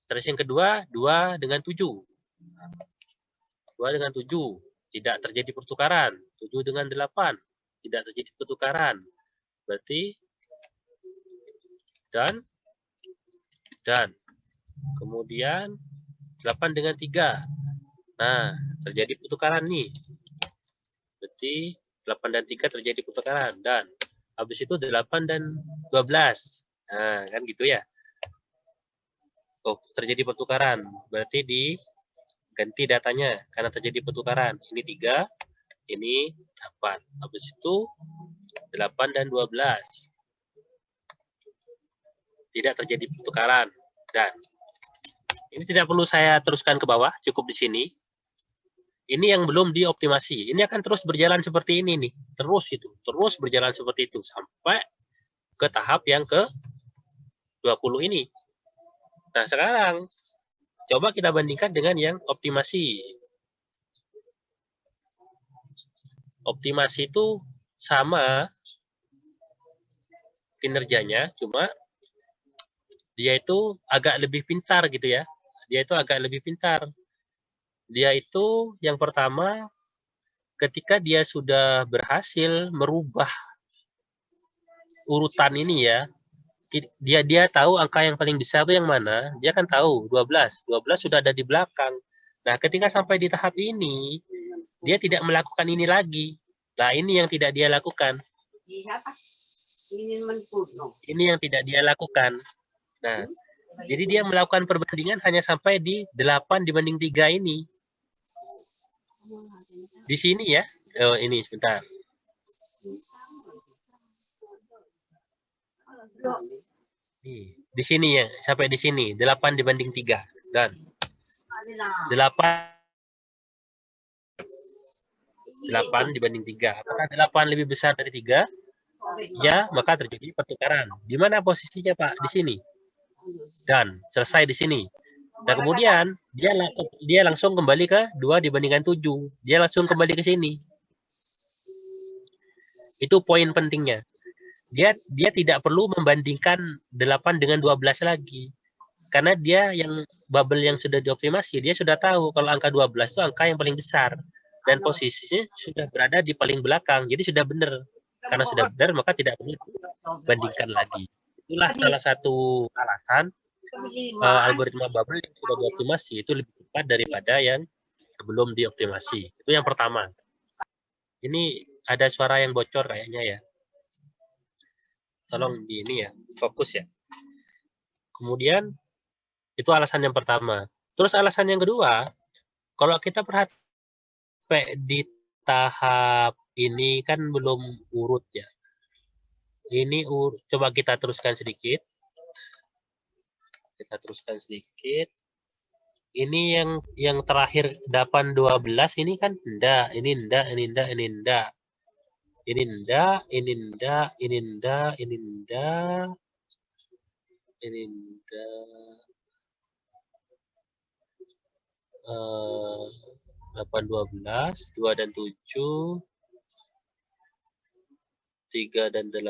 Iterasi yang kedua 2 dengan 7. 2 dengan 7 tidak terjadi pertukaran. 7 dengan 8 tidak terjadi pertukaran. Berarti dan kemudian 8 dengan 3. Nah, terjadi pertukaran nih. Berarti 8 dan 3 terjadi pertukaran. Dan habis itu 8 dan 12. Nah, kan gitu ya. Oh, terjadi pertukaran. Berarti diganti datanya karena terjadi pertukaran. Ini 3, ini 8. Habis itu 8 dan 12. Tidak terjadi pertukaran. Dan ini tidak perlu saya teruskan ke bawah, cukup di sini. Ini yang belum dioptimasi. Ini akan terus berjalan seperti ini nih. Terus berjalan seperti itu sampai ke tahap yang ke 20 ini. Nah, sekarang coba kita bandingkan dengan yang optimasi. Optimasi itu sama kinerjanya, cuma dia itu agak lebih pintar gitu ya. Dia itu agak lebih pintar. Dia itu yang pertama ketika dia sudah berhasil merubah urutan ini ya. Dia tahu angka yang paling besar itu yang mana. Dia kan tahu 12. 12 sudah ada di belakang. Nah, ketika sampai di tahap ini, dia tidak melakukan ini lagi. Nah, ini yang tidak dia lakukan. Ini yang tidak dia lakukan. Nah, jadi dia melakukan perbandingan hanya sampai di 8 dibanding 3 ini. Di sini ya. Oh, ini sebentar. Di sini ya, sampai di sini 8 dibanding 3 dan 8 dibanding 3. Apakah 8 lebih besar dari 3? Ya, maka terjadi pertukaran. Di mana posisinya, Pak? Di sini. Dan selesai di sini. Nah, kemudian dia langsung kembali ke 2 dibandingkan 7. Dia langsung kembali ke sini. Itu poin pentingnya. Dia tidak perlu membandingkan 8 dengan 12 lagi. Karena dia yang bubble yang sudah dioptimasi, dia sudah tahu kalau angka 12 itu angka yang paling besar. Dan posisinya sudah berada di paling belakang. Jadi sudah benar. Karena sudah benar, maka tidak perlu bandingkan lagi. Itulah salah satu alasan algoritma bubble yang sudah dioptimasi itu lebih cepat daripada yang sebelum dioptimasi. Itu yang pertama. Ini ada suara yang bocor kayaknya ya. Tolong di ini ya, fokus ya. Kemudian itu alasan yang pertama. Terus alasan yang kedua, kalau kita perhatikan di tahap ini kan belum urut ya. Ini coba kita teruskan sedikit. Kita teruskan sedikit. Ini yang terakhir 812 ini kan enggak, ini enggak, ini enggak, ini enggak. Ini enggak, ini enggak, ini enggak, ini enggak. Ini enggak. 812, 2 dan 7. 3 dan 7.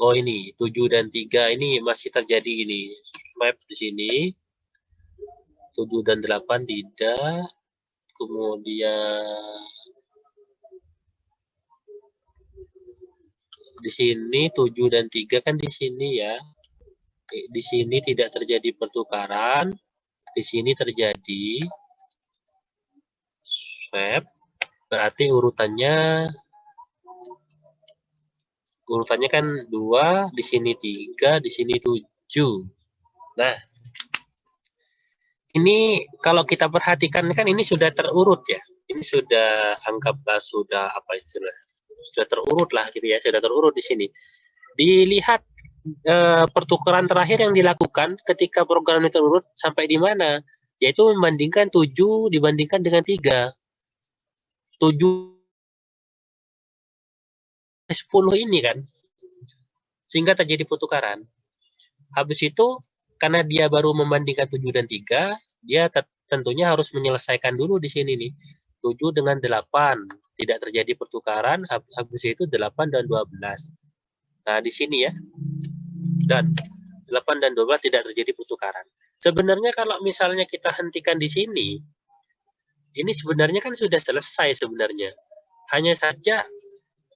Oh ini 7 dan 3 ini masih terjadi ini. Map di sini. 7 dan 8 tidak. Kemudian di sini 7 dan 3 kan di sini ya. Di sini tidak terjadi pertukaran. Di sini terjadi swap. Berarti urutannya kan 2, di sini 3, di sini 7. Nah, ini kalau kita perhatikan kan ini sudah terurut ya. Ini sudah anggaplah sudah apa istilah? Sudah terurut lah gitu ya, sudah terurut di sini. Dilihat pertukaran terakhir yang dilakukan ketika program ini terurut sampai di mana? Yaitu membandingkan 7 dibandingkan dengan 3. 7 10 ini kan, sehingga terjadi pertukaran. Habis itu, karena dia baru membandingkan 7 dan 3, dia tentunya harus menyelesaikan dulu di sini nih. 7 dengan 8, tidak terjadi pertukaran, habis itu 8 dan 12. Nah, di sini ya, dan 8 dan 12 tidak terjadi pertukaran. Sebenarnya kalau misalnya kita hentikan di sini, ini sebenarnya kan sudah selesai sebenarnya. Hanya saja,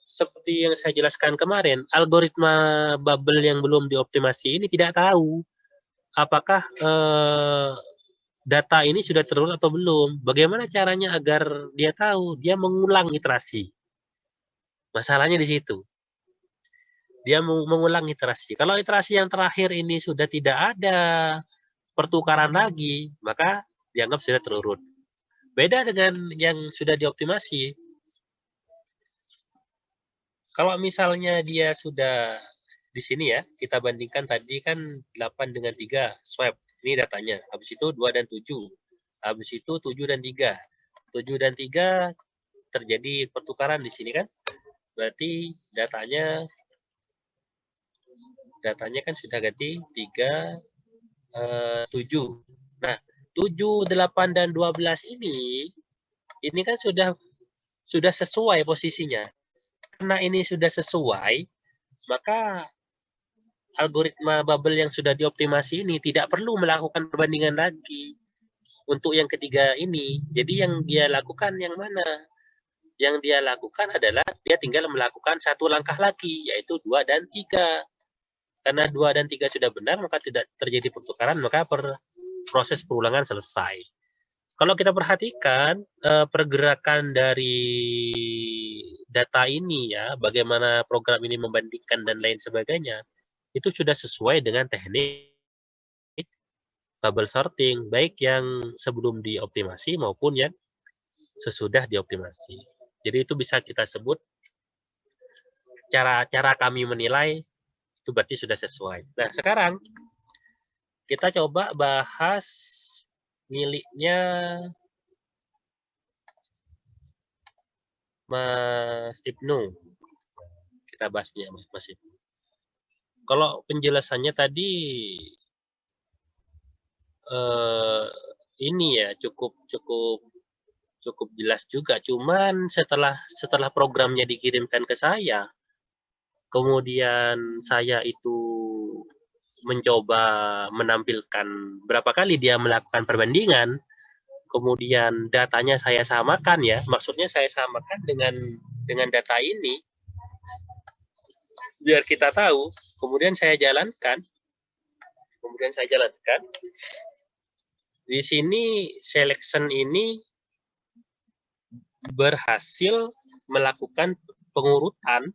seperti yang saya jelaskan kemarin, algoritma bubble yang belum dioptimasi ini tidak tahu apakah data ini sudah terurut atau belum. Bagaimana caranya agar dia tahu? Dia mengulang iterasi. Masalahnya di situ. Dia mengulang iterasi. Kalau iterasi yang terakhir ini sudah tidak ada pertukaran lagi, maka dianggap sudah terurut. Beda dengan yang sudah dioptimasi. Kalau misalnya dia sudah di sini ya, kita bandingkan tadi kan 8 dengan 3 swap. Ini datanya. Habis itu 2 dan 7. Habis itu 7 dan 3. 7 dan 3 terjadi pertukaran di sini kan. Berarti datanya kan sudah ganti 3, 7. Nah, 7, 8, dan 12 ini kan sudah sesuai posisinya. Karena ini sudah sesuai, maka algoritma bubble yang sudah dioptimasi ini tidak perlu melakukan perbandingan lagi untuk yang ketiga ini. Jadi yang dia lakukan yang mana? Yang dia lakukan adalah dia tinggal melakukan satu langkah lagi, yaitu 2 dan 3. Karena 2 dan 3 sudah benar, maka tidak terjadi pertukaran, maka proses perulangan selesai. Kalau kita perhatikan pergerakan dari data ini ya, bagaimana program ini membandingkan dan lain sebagainya, itu sudah sesuai dengan teknik bubble sorting, baik yang sebelum dioptimasi maupun yang sesudah dioptimasi. Jadi itu bisa kita sebut cara kami menilai itu berarti sudah sesuai. Nah, sekarang kita coba bahas miliknya Mas Ibnu. Kita bahas punya Mas Ibnu. Kalau penjelasannya tadi ini ya cukup jelas juga. Cuman setelah programnya dikirimkan ke saya, kemudian saya itu mencoba menampilkan berapa kali dia melakukan perbandingan, kemudian datanya saya samakan ya, maksudnya saya samakan dengan data ini, biar kita tahu kemudian saya jalankan. Di sini selection ini berhasil melakukan pengurutan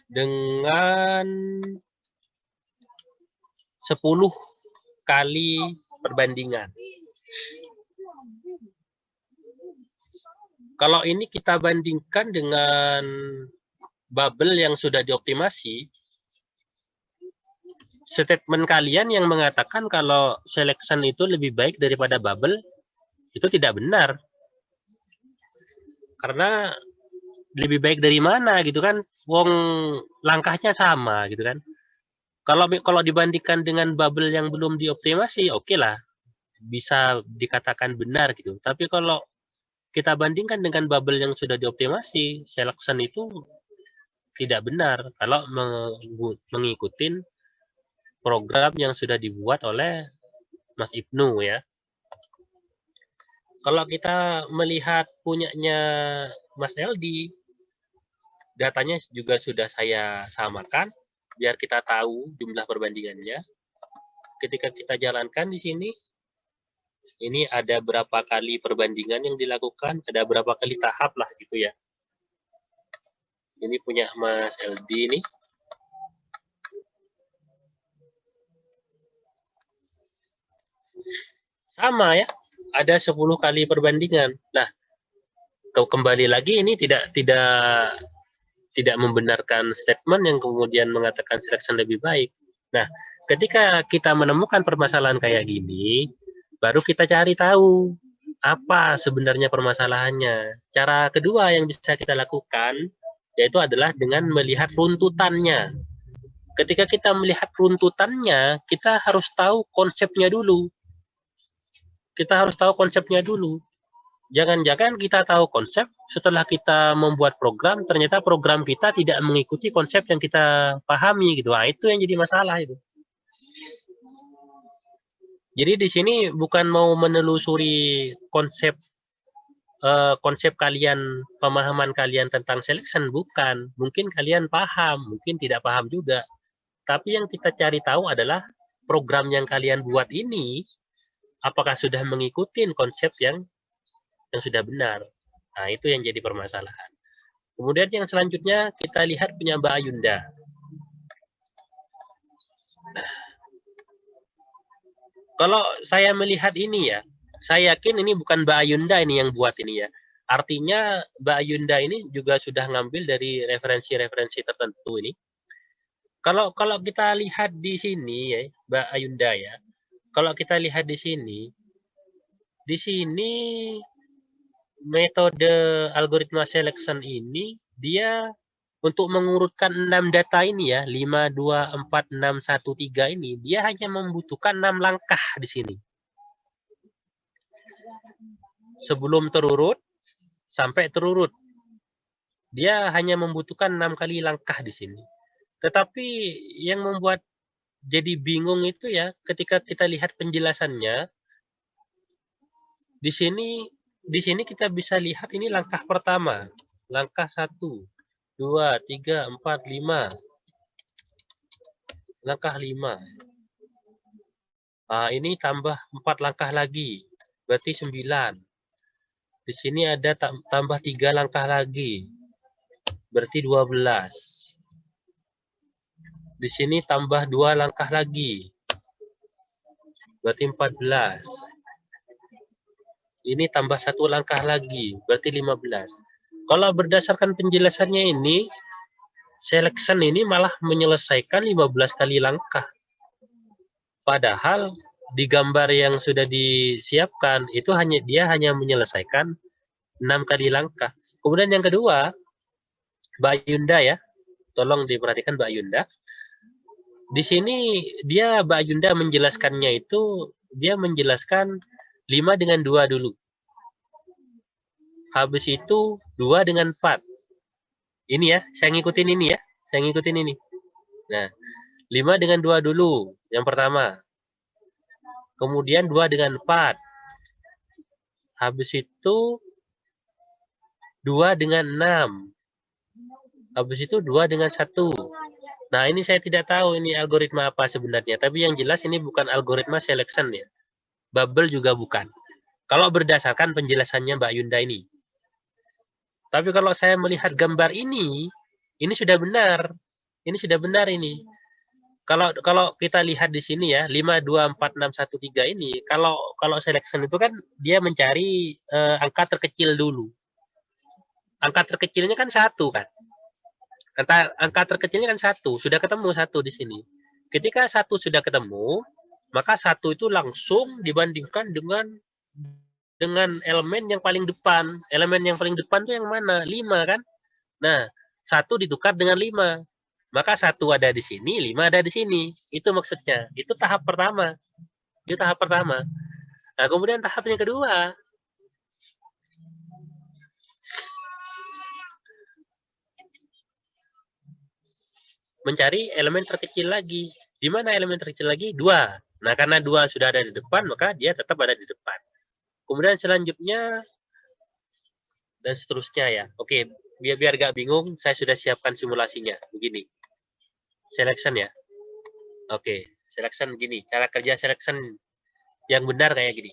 dengan 10 kali perbandingan. Kalau ini kita bandingkan dengan bubble yang sudah dioptimasi, statement kalian yang mengatakan kalau selection itu lebih baik daripada bubble, itu tidak benar. Karena lebih baik dari mana gitu kan? Wong langkahnya sama gitu kan. Kalau dibandingkan dengan bubble yang belum dioptimasi, oke lah. Bisa dikatakan benar gitu. Tapi kalau kita bandingkan dengan bubble yang sudah dioptimasi, selection itu tidak benar kalau mengikuti program yang sudah dibuat oleh Mas Ibnu ya. Kalau kita melihat punyanya Mas Eldi, datanya juga sudah saya samakan biar kita tahu jumlah perbandingannya. Ketika kita jalankan di sini, ini ada berapa kali perbandingan yang dilakukan, ada berapa kali tahap lah gitu ya. Ini punya Mas Eldi nih. Sama ya, ada 10 kali perbandingan. Nah, kembali lagi ini tidak membenarkan statement yang kemudian mengatakan selection lebih baik. Nah, ketika kita menemukan permasalahan kayak gini, baru kita cari tahu apa sebenarnya permasalahannya. Cara kedua yang bisa kita lakukan yaitu adalah dengan melihat runtutannya. Ketika kita melihat runtutannya, kita harus tahu konsepnya dulu. Jangan-jangan kita tahu konsep, setelah kita membuat program, ternyata program kita tidak mengikuti konsep yang kita pahami gitu. Nah, itu yang jadi masalah itu. Jadi di sini bukan mau menelusuri konsep kalian, pemahaman kalian tentang selection, bukan. Mungkin kalian paham, mungkin tidak paham juga. Tapi yang kita cari tahu adalah program yang kalian buat ini apakah sudah mengikuti konsep yang sudah benar. Nah, itu yang jadi permasalahan. Kemudian yang selanjutnya kita lihat punya Mbak Ayunda. Kalau saya melihat ini ya, saya yakin ini bukan Mbak Ayunda ini yang buat ini ya. Artinya Mbak Ayunda ini juga sudah ngambil dari referensi-referensi tertentu ini. Kalau kita lihat di sini ya, Mbak Ayunda ya. Kalau kita lihat di sini metode algoritma selection ini dia untuk mengurutkan 6 data ini ya, 5, 2, 4, 6, 1, 3 ini, dia hanya membutuhkan 6 langkah di sini. Sebelum terurut sampai terurut. Dia hanya membutuhkan 6 kali langkah di sini. Tetapi yang membuat jadi bingung itu ya, ketika kita lihat penjelasannya, di sini kita bisa lihat ini langkah pertama. Langkah 1, 2, 3, 4, 5. Langkah 5. Nah, ini tambah 4 langkah lagi. Berarti 9. Di sini ada tambah 3 langkah lagi. Berarti 12. Di sini tambah 2 langkah lagi. Berarti 14. Ini tambah 1 langkah lagi. Berarti 15. Kalau berdasarkan penjelasannya ini, selection ini malah menyelesaikan 15 kali langkah. Padahal di gambar yang sudah disiapkan, itu dia hanya menyelesaikan 6 kali langkah. Kemudian yang kedua, Mbak Yunda ya. Tolong diperhatikan Mbak Yunda. Di sini Mbak Yunda menjelaskannya itu, dia menjelaskan 5 dengan 2 dulu. Habis itu 2 dengan 4. Ini ya, saya ngikutin ini ya. Nah, 5 dengan 2 dulu, yang pertama. Kemudian 2 dengan 4. Habis itu 2 dengan 6. Habis itu 2 dengan 1. Nah, ini saya tidak tahu ini algoritma apa sebenarnya, tapi yang jelas ini bukan algoritma selection ya. Bubble juga bukan. Kalau berdasarkan penjelasannya Mbak Yunda ini. Tapi kalau saya melihat gambar ini sudah benar. Ini sudah benar ini. Kalau kita lihat di sini ya, 5, 2, 4, 6, 1, 3 ini, kalau selection itu kan dia mencari angka terkecil dulu. Angka terkecilnya kan 1 kan. Angka terkecilnya kan 1, sudah ketemu 1 di sini. Ketika 1 sudah ketemu, maka 1 itu langsung dibandingkan dengan elemen yang paling depan. Elemen yang paling depan itu yang mana? 5 kan? Nah, 1 ditukar dengan 5. Maka 1 ada di sini, 5 ada di sini. Itu maksudnya. Itu tahap pertama. Itu tahap pertama. Nah, kemudian tahap yang kedua. Mencari elemen terkecil lagi. Di mana elemen terkecil lagi? 2. Nah, karena 2 sudah ada di depan, maka dia tetap ada di depan. Kemudian selanjutnya dan seterusnya ya. Oke, biar gak bingung, saya sudah siapkan simulasinya. Begini. Selection ya. Oke, selection begini. Cara kerja selection yang benar kayak gini.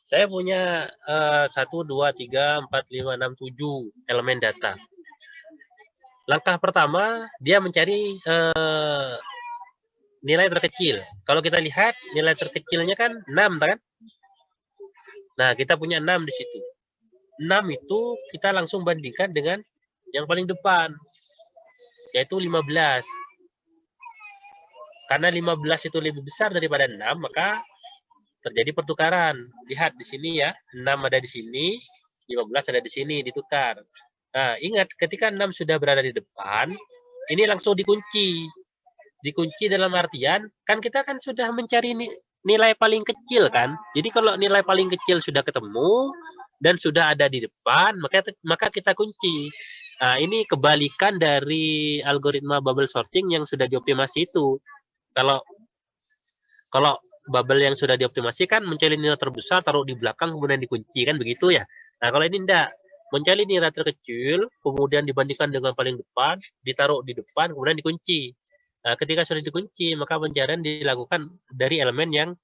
Saya punya 1, 2, 3, 4, 5, 6, 7 elemen data. Langkah pertama, dia mencari nilai terkecil. Kalau kita lihat, nilai terkecilnya kan 6, kan? Nah, kita punya 6 di situ. 6 itu kita langsung bandingkan dengan yang paling depan, yaitu 15. Karena 15 itu lebih besar daripada 6, maka terjadi pertukaran. Lihat di sini ya, 6 ada di sini, 15 ada di sini, ditukar. Nah, ingat, ketika 6 sudah berada di depan, ini langsung dikunci. Dikunci dalam artian, kan kita kan sudah mencari nilai paling kecil kan. Jadi kalau nilai paling kecil sudah ketemu, dan sudah ada di depan, maka kita kunci. Nah, ini kebalikan dari algoritma bubble sorting yang sudah dioptimasi itu. Kalau bubble yang sudah dioptimasi kan mencari nilai terbesar, taruh di belakang, kemudian dikunci, kan begitu ya. Nah, kalau ini enggak. Mencari nilai terkecil, kemudian dibandingkan dengan paling depan, ditaruh di depan, kemudian dikunci. Nah, ketika sudah dikunci, maka pencarian dilakukan dari elemen yang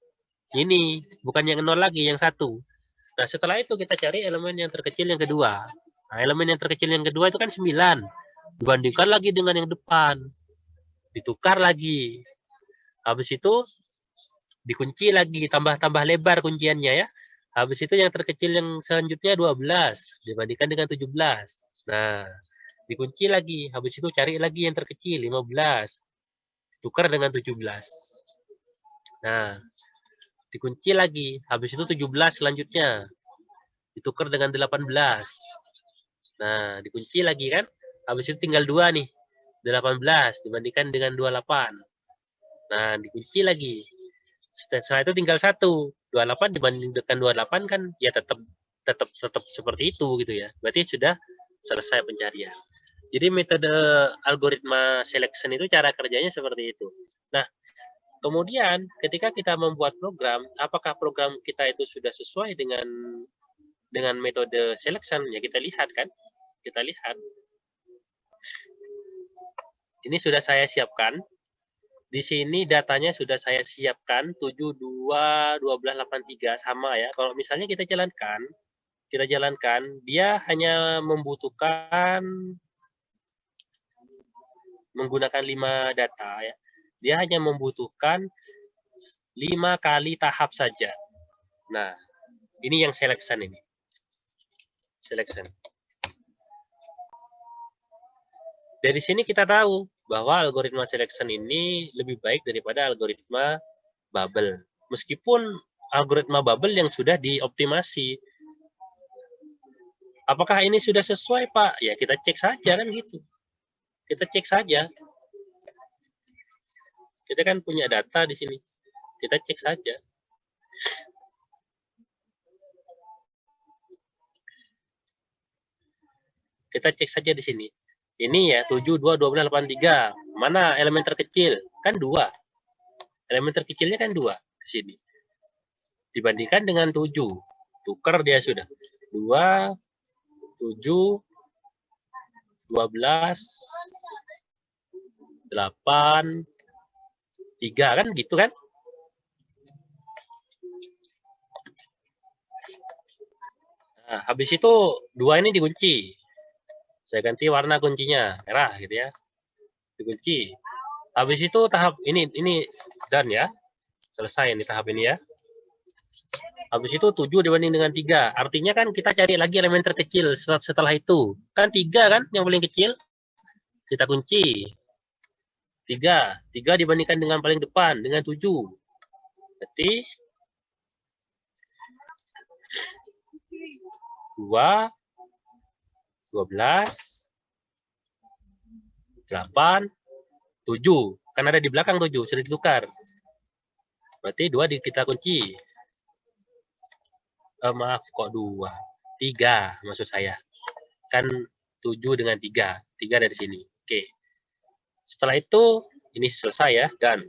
ini, bukan yang 0 lagi, yang 1. Nah, setelah itu kita cari elemen yang terkecil yang kedua. Nah, elemen yang terkecil yang kedua itu kan 9. Dibandingkan lagi dengan yang depan. Ditukar lagi. Habis itu dikunci lagi, tambah lebar kunciannya ya. Habis itu yang terkecil yang selanjutnya 12 dibandingkan dengan 17. Nah, dikunci lagi. Habis itu cari lagi yang terkecil 15. Tukar dengan 17. Nah, dikunci lagi. Habis itu 17 selanjutnya. Ditukar dengan 18. Nah, dikunci lagi kan. Habis itu tinggal 2 nih. 18 dibandingkan dengan 28. Nah, dikunci lagi. Setelah itu tinggal 1. 28 dibandingkan 28 kan ya tetap seperti itu gitu ya. Berarti sudah selesai pencarian. Jadi metode algoritma selection itu cara kerjanya seperti itu. Nah, kemudian ketika kita membuat program, apakah program kita itu sudah sesuai dengan metode selection? Ya kita lihat kan. Kita lihat. Ini sudah saya siapkan. Di sini datanya sudah saya siapkan 721283 sama ya. Kalau misalnya kita jalankan, dia hanya membutuhkan menggunakan 5 data ya. Dia hanya membutuhkan 5 kali tahap saja. Nah, ini yang selection ini. Selection. Dari sini kita tahu bahwa algoritma selection ini lebih baik daripada algoritma bubble. Meskipun algoritma bubble yang sudah dioptimasi. Apakah ini sudah sesuai, Pak? Ya, kita cek saja kan gitu. Kita cek saja. Kita kan punya data di sini. Kita cek saja. Kita cek saja di sini. Ini ya 721283. Mana elemen terkecil? Kan 2. Elemen terkecilnya kan 2 di sini. Dibandingkan dengan 7. Tukar dia sudah. 2 7 12 8, 3 kan gitu kan? Nah, habis itu 2 ini dikunci. Saya ganti warna kuncinya, merah gitu ya. Dikunci. Habis itu tahap ini done ya. Selesai ini tahap ini ya. Habis itu 7 dibanding dengan 3. Artinya kan kita cari lagi elemen terkecil setelah itu. Kan 3 kan yang paling kecil. Kita kunci. 3 dibandingkan dengan paling depan dengan 7. Berarti 2, 12, 8, 7. Kan ada di belakang 7, sudah ditukar. Berarti 2 kita kunci. Maaf, kok 2? 3 maksud saya. Kan 7 dengan 3. 3 dari sini. Oke. Setelah itu, ini selesai ya, dan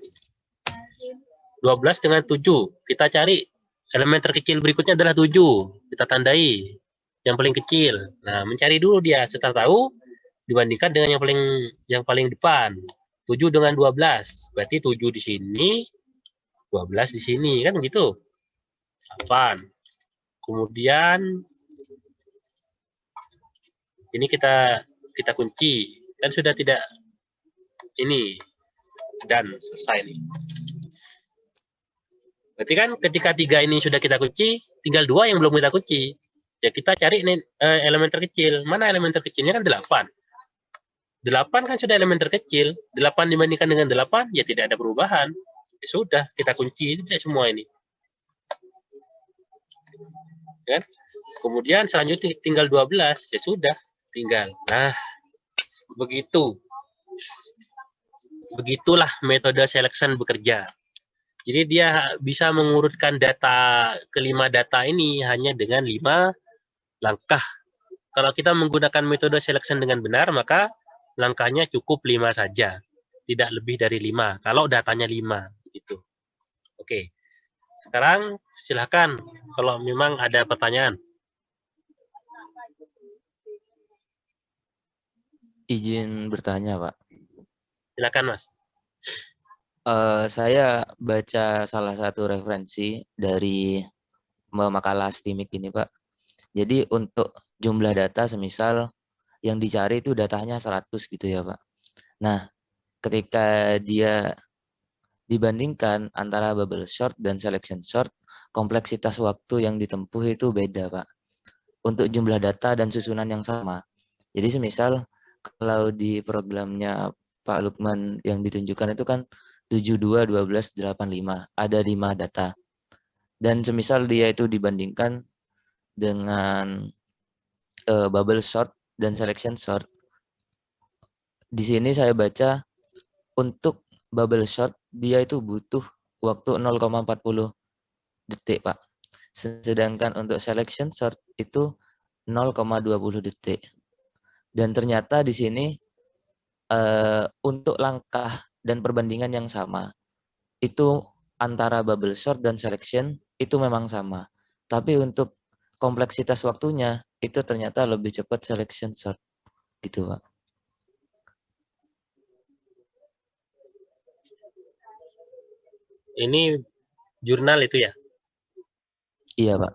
12 dengan 7. Kita cari elemen terkecil berikutnya adalah 7. Kita tandai yang paling kecil. Nah, mencari dulu dia. Setelah tahu, dibandingkan dengan yang paling depan. 7 dengan 12. Berarti 7 di sini, 12 di sini. Kan begitu. 8. Kemudian, ini kita kunci. Kan sudah tidak ini. Dan selesai nih. Berarti kan ketika 3 ini sudah kita kunci, tinggal 2 yang belum kita kunci. Ya kita cari elemen terkecil. Mana elemen terkecilnya kan 8. 8 kan sudah elemen terkecil. 8 dibandingkan dengan 8, ya tidak ada perubahan. Ya sudah, kita kunci tidak semua ini. Kan? Kemudian selanjutnya tinggal 12, ya sudah, tinggal. Nah, begitu. Begitulah metode selection bekerja. Jadi dia bisa mengurutkan data, kelima data ini hanya dengan 5 langkah. Kalau kita menggunakan metode selection dengan benar, maka langkahnya cukup 5 saja. Tidak lebih dari 5, kalau datanya 5. Gitu. Oke. Sekarang silakan kalau memang ada pertanyaan. Izin bertanya, Pak. Silakan, Mas. Saya baca salah satu referensi dari makalah STIMIK ini, Pak. Jadi untuk jumlah data semisal yang dicari itu datanya 100 gitu ya, Pak. Nah, ketika dia dibandingkan antara bubble sort dan selection sort, kompleksitas waktu yang ditempuh itu beda, Pak. Untuk jumlah data dan susunan yang sama. Jadi semisal kalau di programnya Pak Lukman yang ditunjukkan itu kan 72, 12, 85. Ada 5 data. Dan semisal dia itu dibandingkan dengan bubble sort dan selection sort. Di sini saya baca untuk bubble sort dia itu butuh waktu 0,40 detik, Pak. Sedangkan untuk selection sort itu 0,20 detik. Dan ternyata di sini untuk langkah dan perbandingan yang sama, itu antara bubble sort dan selection itu memang sama. Tapi untuk kompleksitas waktunya, itu ternyata lebih cepat selection sort. Gitu, Pak. Ini jurnal itu ya? Iya, Pak.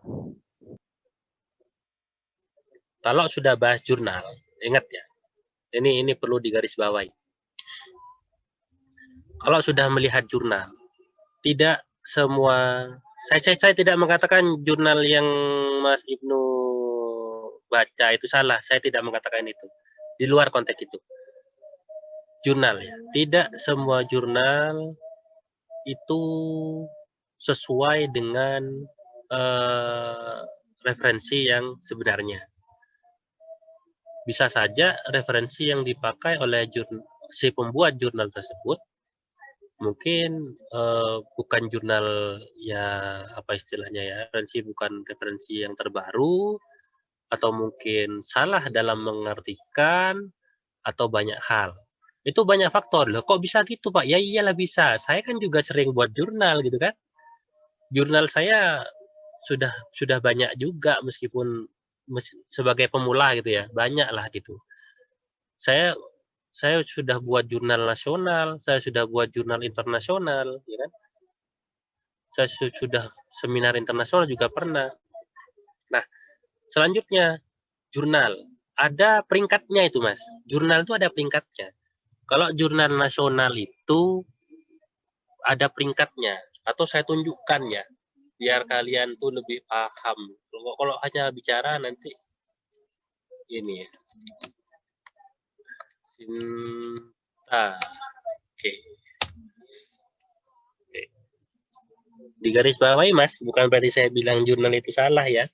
Kalau sudah bahas jurnal, ingat ya, ini perlu digarisbawahi. Kalau sudah melihat jurnal, tidak semua, saya tidak mengatakan jurnal yang Mas Ibnu baca itu salah, saya tidak mengatakan itu. Di luar konteks itu. Jurnal ya, tidak semua jurnal itu sesuai dengan referensi yang sebenarnya. Bisa saja referensi yang dipakai oleh si pembuat jurnal tersebut mungkin bukan jurnal ya apa istilahnya ya, referensi yang terbaru, atau mungkin salah dalam mengartikan, atau banyak hal. Itu banyak faktor. Loh, kok bisa gitu, Pak? Ya iyalah bisa. Saya kan juga sering buat jurnal gitu kan. Jurnal saya sudah banyak juga meskipun sebagai pemula gitu ya, banyak lah gitu. Saya Saya sudah buat jurnal nasional, saya sudah buat jurnal internasional, ya kan? Saya sudah seminar internasional juga pernah. Nah, selanjutnya jurnal. Ada peringkatnya itu, Mas. Jurnal itu ada peringkatnya. Kalau jurnal nasional itu ada peringkatnya, atau saya tunjukkan ya, biar kalian tuh lebih paham. Kalau hanya bicara nanti ini ya. Oke. Di garis bawahi, Mas, bukan berarti saya bilang jurnal itu salah ya.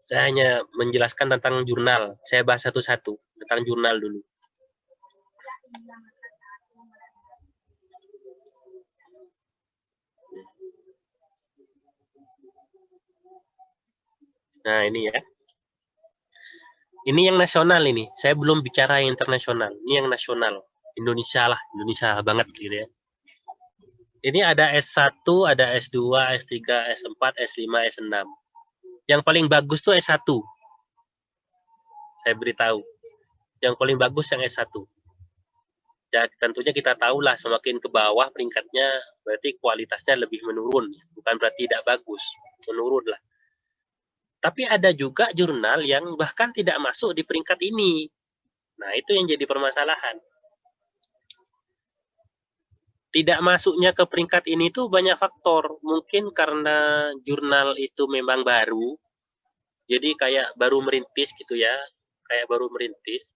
Saya hanya menjelaskan tentang jurnal. Saya bahas satu-satu tentang jurnal dulu. Nah, ini ya. Ini yang nasional ini. Saya belum bicara yang internasional. Ini yang nasional. Indonesia lah, Indonesia banget gitu ya. Ini ada S1, ada S2, S3, S4, S5, S6. Yang paling bagus tuh S1. Saya beritahu. Yang paling bagus yang S1. Ya, tentunya kita tahu lah semakin ke bawah peringkatnya berarti kualitasnya lebih menurun. Bukan berarti tidak bagus, menurun lah. Tapi ada juga jurnal yang bahkan tidak masuk di peringkat ini. Nah, itu yang jadi permasalahan. Tidak masuknya ke peringkat ini tuh banyak faktor. Mungkin karena jurnal itu memang baru, jadi kayak baru merintis gitu ya, kayak baru merintis.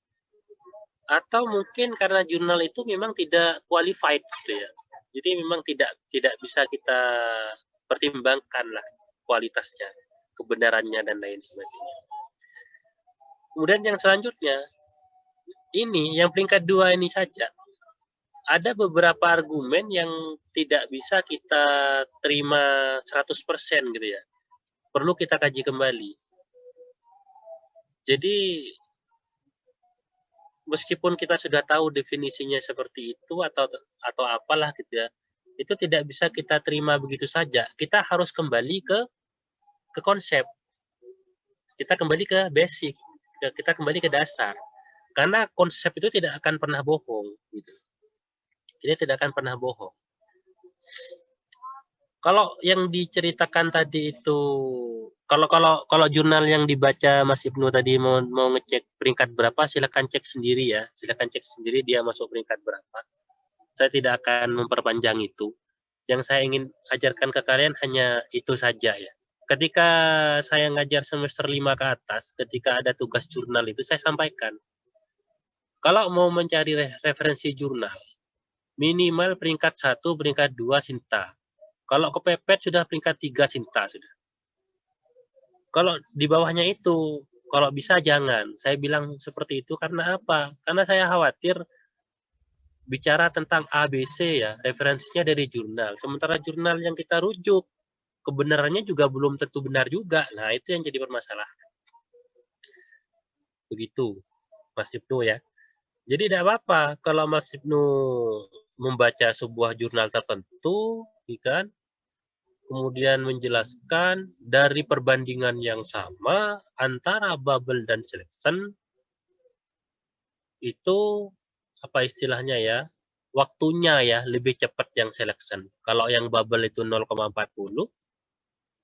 Atau mungkin karena jurnal itu memang tidak qualified gitu ya. Jadi memang tidak bisa kita pertimbangkan lah kualitasnya, kebenarannya dan lain sebagainya. Kemudian yang selanjutnya, ini yang peringkat 2 ini saja. Ada beberapa argumen yang tidak bisa kita terima 100% gitu ya. Perlu kita kaji kembali. Jadi meskipun kita sudah tahu definisinya seperti itu atau apalah gitu ya, itu tidak bisa kita terima begitu saja. Kita harus kembali ke konsep. Kita kembali ke basic, kita kembali ke dasar. Karena konsep itu tidak akan pernah bohong gitu. Dia tidak akan pernah bohong. Kalau yang diceritakan tadi itu, kalau jurnal yang dibaca Mas Ibnu tadi mau ngecek peringkat berapa, silakan cek sendiri ya. Silakan cek sendiri dia masuk peringkat berapa. Saya tidak akan memperpanjang itu. Yang saya ingin ajarkan ke kalian hanya itu saja ya. Ketika saya ngajar semester 5 ke atas, ketika ada tugas jurnal itu saya sampaikan. Kalau mau mencari referensi jurnal, minimal peringkat 1, peringkat 2 Sinta. Kalau kepepet sudah peringkat 3 Sinta sudah. Kalau di bawahnya itu, kalau bisa jangan. Saya bilang seperti itu karena apa? Karena saya khawatir bicara tentang ABC ya, referensinya dari jurnal. Sementara jurnal yang kita rujuk, kebenarannya juga belum tentu benar juga. Nah, itu yang jadi permasalahan. Begitu, Mas Ibnu ya. Jadi tidak apa-apa kalau Mas Ibnu membaca sebuah jurnal tertentu, kan? Kemudian menjelaskan dari perbandingan yang sama antara bubble dan selection itu apa istilahnya ya, waktunya ya lebih cepat yang selection. Kalau yang bubble itu 0,40,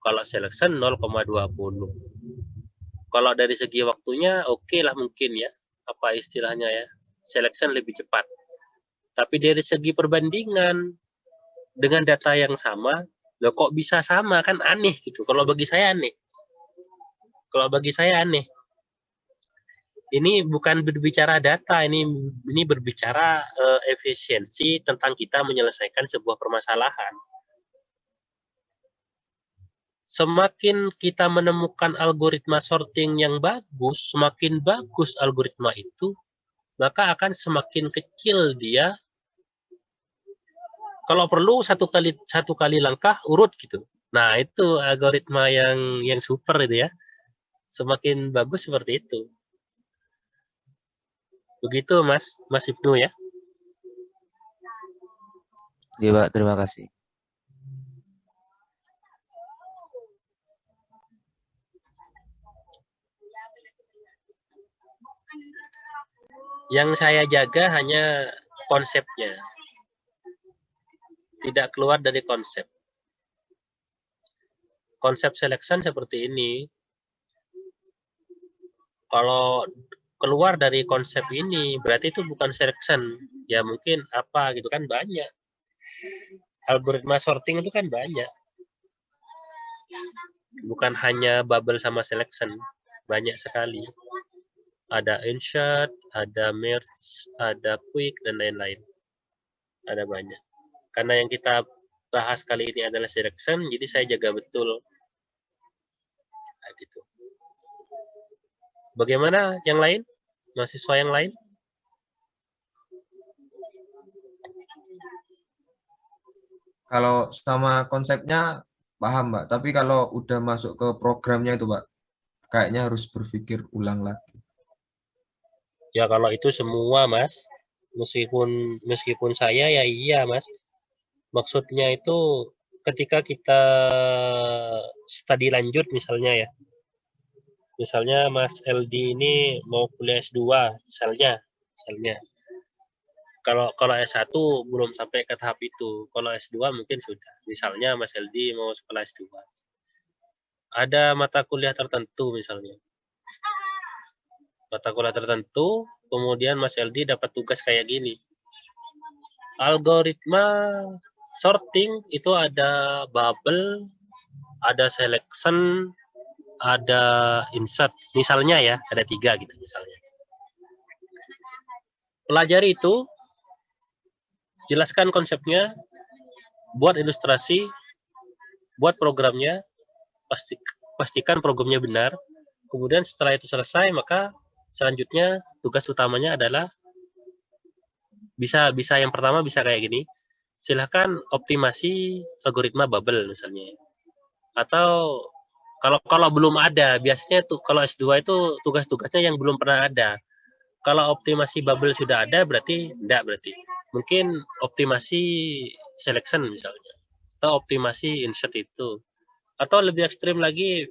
kalau selection 0,20. Kalau dari segi waktunya oke lah mungkin ya, apa istilahnya ya, selection lebih cepat. Tapi dari segi perbandingan dengan data yang sama, loh kok bisa sama, kan aneh gitu. Kalau bagi saya aneh. Ini bukan berbicara data, ini berbicara efisiensi tentang kita menyelesaikan sebuah permasalahan. Semakin kita menemukan algoritma sorting yang bagus, semakin bagus algoritma itu, maka akan semakin kecil dia. Kalau perlu satu kali langkah urut gitu. Nah, itu algoritma yang super itu ya. Semakin bagus seperti itu. Begitu Mas Ibnu ya. Iya, Pak, terima kasih. Yang saya jaga hanya konsepnya, tidak keluar dari konsep. Konsep selection seperti ini, kalau keluar dari konsep ini, berarti itu bukan selection. Ya mungkin apa gitu kan banyak. Algoritma sorting itu kan banyak. Bukan hanya bubble sama selection, banyak sekali. Ada insert, ada merge, ada quick, dan lain-lain. Ada banyak. Karena yang kita bahas kali ini adalah selection, jadi saya jaga betul. Nah, gitu. Bagaimana yang lain? Mahasiswa yang lain? Kalau sama konsepnya paham, Mbak. Tapi kalau udah masuk ke programnya itu, Mbak, kayaknya harus berpikir ulang lagi. Ya kalau itu semua, Mas. Meskipun saya ya iya, Mas. Maksudnya itu ketika kita studi lanjut misalnya ya. Misalnya Mas LD ini mau kuliah S2 misalnya. Kalau S1 belum sampai ke tahap itu. Kalau S2 mungkin sudah. Misalnya Mas LD mau sekolah S2. Ada mata kuliah tertentu misalnya. Mata kuliah tertentu, kemudian Mas LD dapat tugas kayak gini. Algoritma sorting itu ada bubble, ada selection, ada insert. Misalnya ya, ada 3 gitu misalnya. Pelajari itu, jelaskan konsepnya, buat ilustrasi, buat programnya, pastikan programnya benar. Kemudian setelah itu selesai, maka selanjutnya tugas utamanya adalah bisa yang pertama bisa kayak gini. Silahkan optimasi algoritma bubble misalnya. Atau kalau belum ada, biasanya tuh kalau S2 itu tugas-tugasnya yang belum pernah ada. Kalau optimasi bubble sudah ada, berarti enggak berarti. Mungkin optimasi selection misalnya. Atau optimasi insert itu. Atau lebih ekstrim lagi,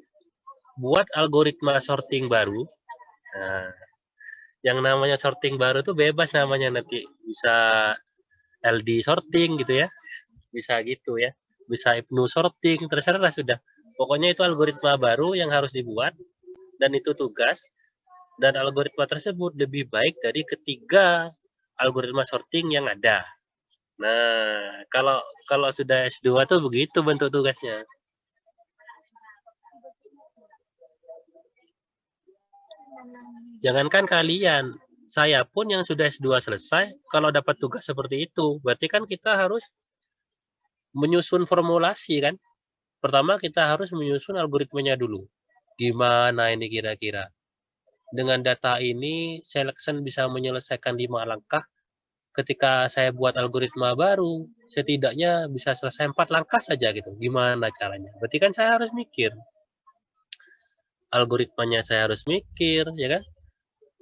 buat algoritma sorting baru. Nah, yang namanya sorting baru itu bebas namanya nanti. Bisa LD sorting gitu ya. Bisa gitu ya. Bisa IPNU sorting, terserah sudah. Pokoknya itu algoritma baru yang harus dibuat. Dan itu tugas. Dan algoritma tersebut lebih baik dari ketiga algoritma sorting yang ada. Nah, kalau sudah S2 tuh begitu bentuk tugasnya. Jangankan kalian, saya pun yang sudah S2 selesai, kalau dapat tugas seperti itu, berarti kan kita harus menyusun formulasi kan. Pertama kita harus menyusun algoritmanya dulu. Gimana ini kira-kira? Dengan data ini, selection bisa menyelesaikan 5 langkah. Ketika saya buat algoritma baru, setidaknya bisa selesai 4 langkah saja gitu. Gimana caranya? Berarti kan saya harus mikir. Algoritmanya saya harus mikir, ya kan?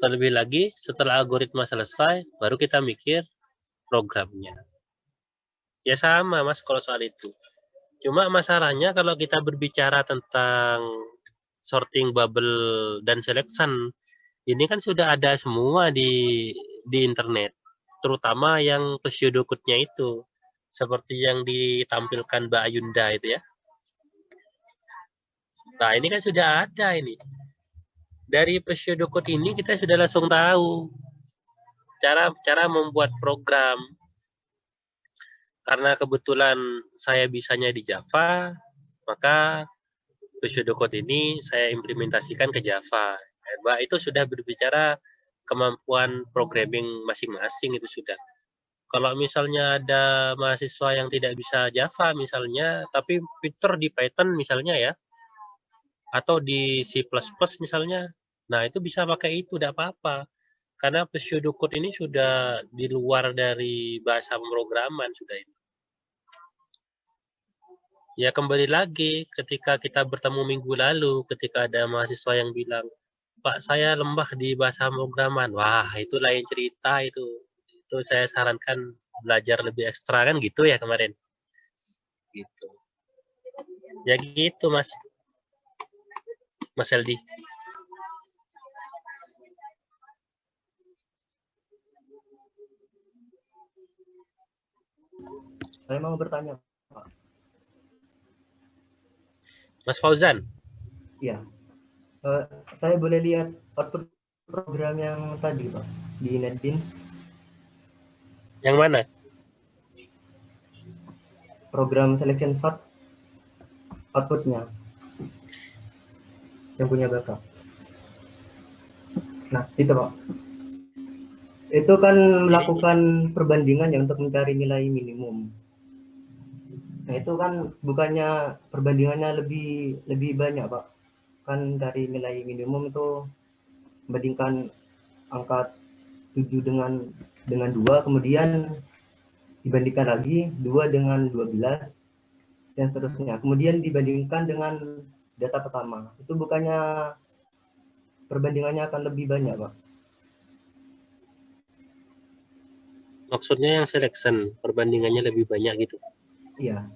Terlebih lagi, setelah algoritma selesai, baru kita mikir programnya. Ya sama, Mas, kalau soal itu. Cuma masalahnya kalau kita berbicara tentang sorting bubble dan selection, ini kan sudah ada semua di internet, terutama yang pseudocode-nya itu, seperti yang ditampilkan Mbak Ayunda itu ya. Nah, ini kan sudah ada ini. Dari pseudocode ini kita sudah langsung tahu cara membuat program. Karena kebetulan saya bisanya di Java, maka pseudocode ini saya implementasikan ke Java. Mbak itu sudah berbicara kemampuan programming masing-masing itu sudah. Kalau misalnya ada mahasiswa yang tidak bisa Java misalnya, tapi pinter di Python misalnya ya, atau di C++ misalnya, nah itu bisa pakai itu, tidak apa-apa. Karena pseudocode ini sudah di luar dari bahasa pemrograman sudah itu. Ya kembali lagi ketika kita bertemu minggu lalu, ketika ada mahasiswa yang bilang, Pak saya lembah di bahasa pemrograman, wah itu lain cerita itu. Itu saya sarankan belajar lebih ekstra kan gitu ya kemarin. Gitu. Ya gitu Mas. Mas Eldi. Saya mau bertanya, Pak. Mas Fauzan, Ya, saya boleh lihat output program yang tadi, Pak, di NetBeans, yang mana? program selection sort outputnya yang punya Bapak. Nah, itu Pak. Itu kan melakukan perbandingan ya untuk mencari nilai minimum. Nah, itu kan bukannya perbandingannya lebih banyak, Pak. Kan dari nilai minimum itu membandingkan angka 7 dengan 2, kemudian dibandingkan lagi 2 dengan 12 dan seterusnya. Kemudian dibandingkan dengan data pertama. Itu bukannya perbandingannya akan lebih banyak, Pak? Maksudnya yang selection, perbandingannya lebih banyak gitu. Iya.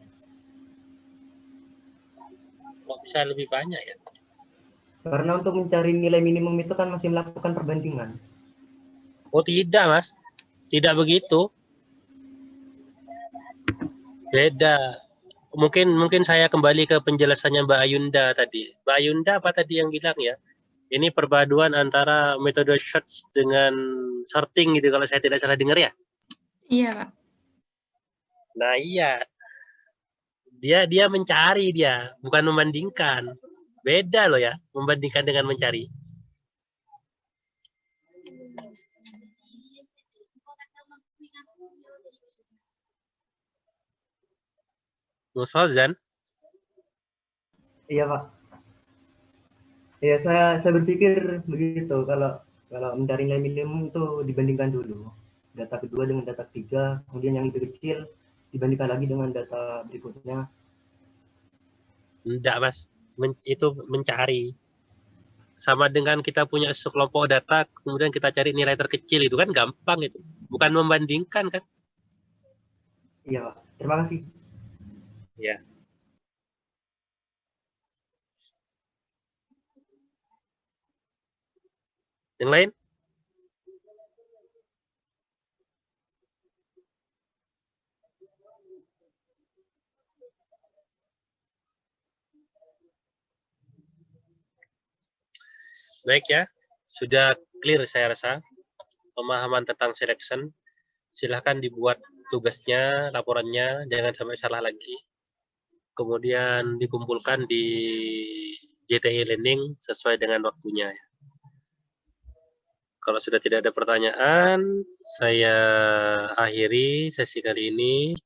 Kok bisa lebih banyak ya? Karena untuk mencari nilai minimum itu kan masih melakukan perbandingan. Oh tidak, Mas. Tidak begitu. Beda. Mungkin saya kembali ke penjelasannya Mbak Ayunda tadi. Mbak Ayunda apa tadi yang bilang ya? Ini perpaduan antara metode search dengan sorting gitu kalau saya tidak salah dengar ya. Iya, Pak. Nah, iya. Dia mencari dia, bukan membandingkan. Beda loh ya, membandingkan dengan mencari. Mas Fauzan, Iya, Pak. Ya, saya berpikir begitu kalau mencari nilai minimum itu dibandingkan dulu data kedua dengan data ketiga, kemudian yang lebih kecil dibandingkan lagi dengan data berikutnya. enggak Mas, itu mencari. Sama dengan kita punya sekelompok data, kemudian kita cari nilai terkecil itu kan gampang itu. Bukan membandingkan kan? Iya, Pak. Terima kasih. Ya. Yang lain? Baik ya, sudah clear saya rasa pemahaman tentang selection. Silahkan dibuat tugasnya, laporannya, jangan sampai salah lagi. Kemudian dikumpulkan di JTI Learning sesuai dengan waktunya. Kalau sudah tidak ada pertanyaan, saya akhiri sesi kali ini.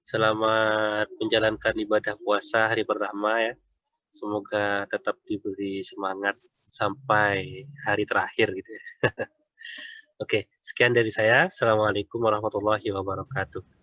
Selamat menjalankan ibadah puasa hari pertama ya. Semoga tetap diberi semangat sampai hari terakhir gitu ya. Oke, sekian dari saya. Assalamualaikum warahmatullahi wabarakatuh.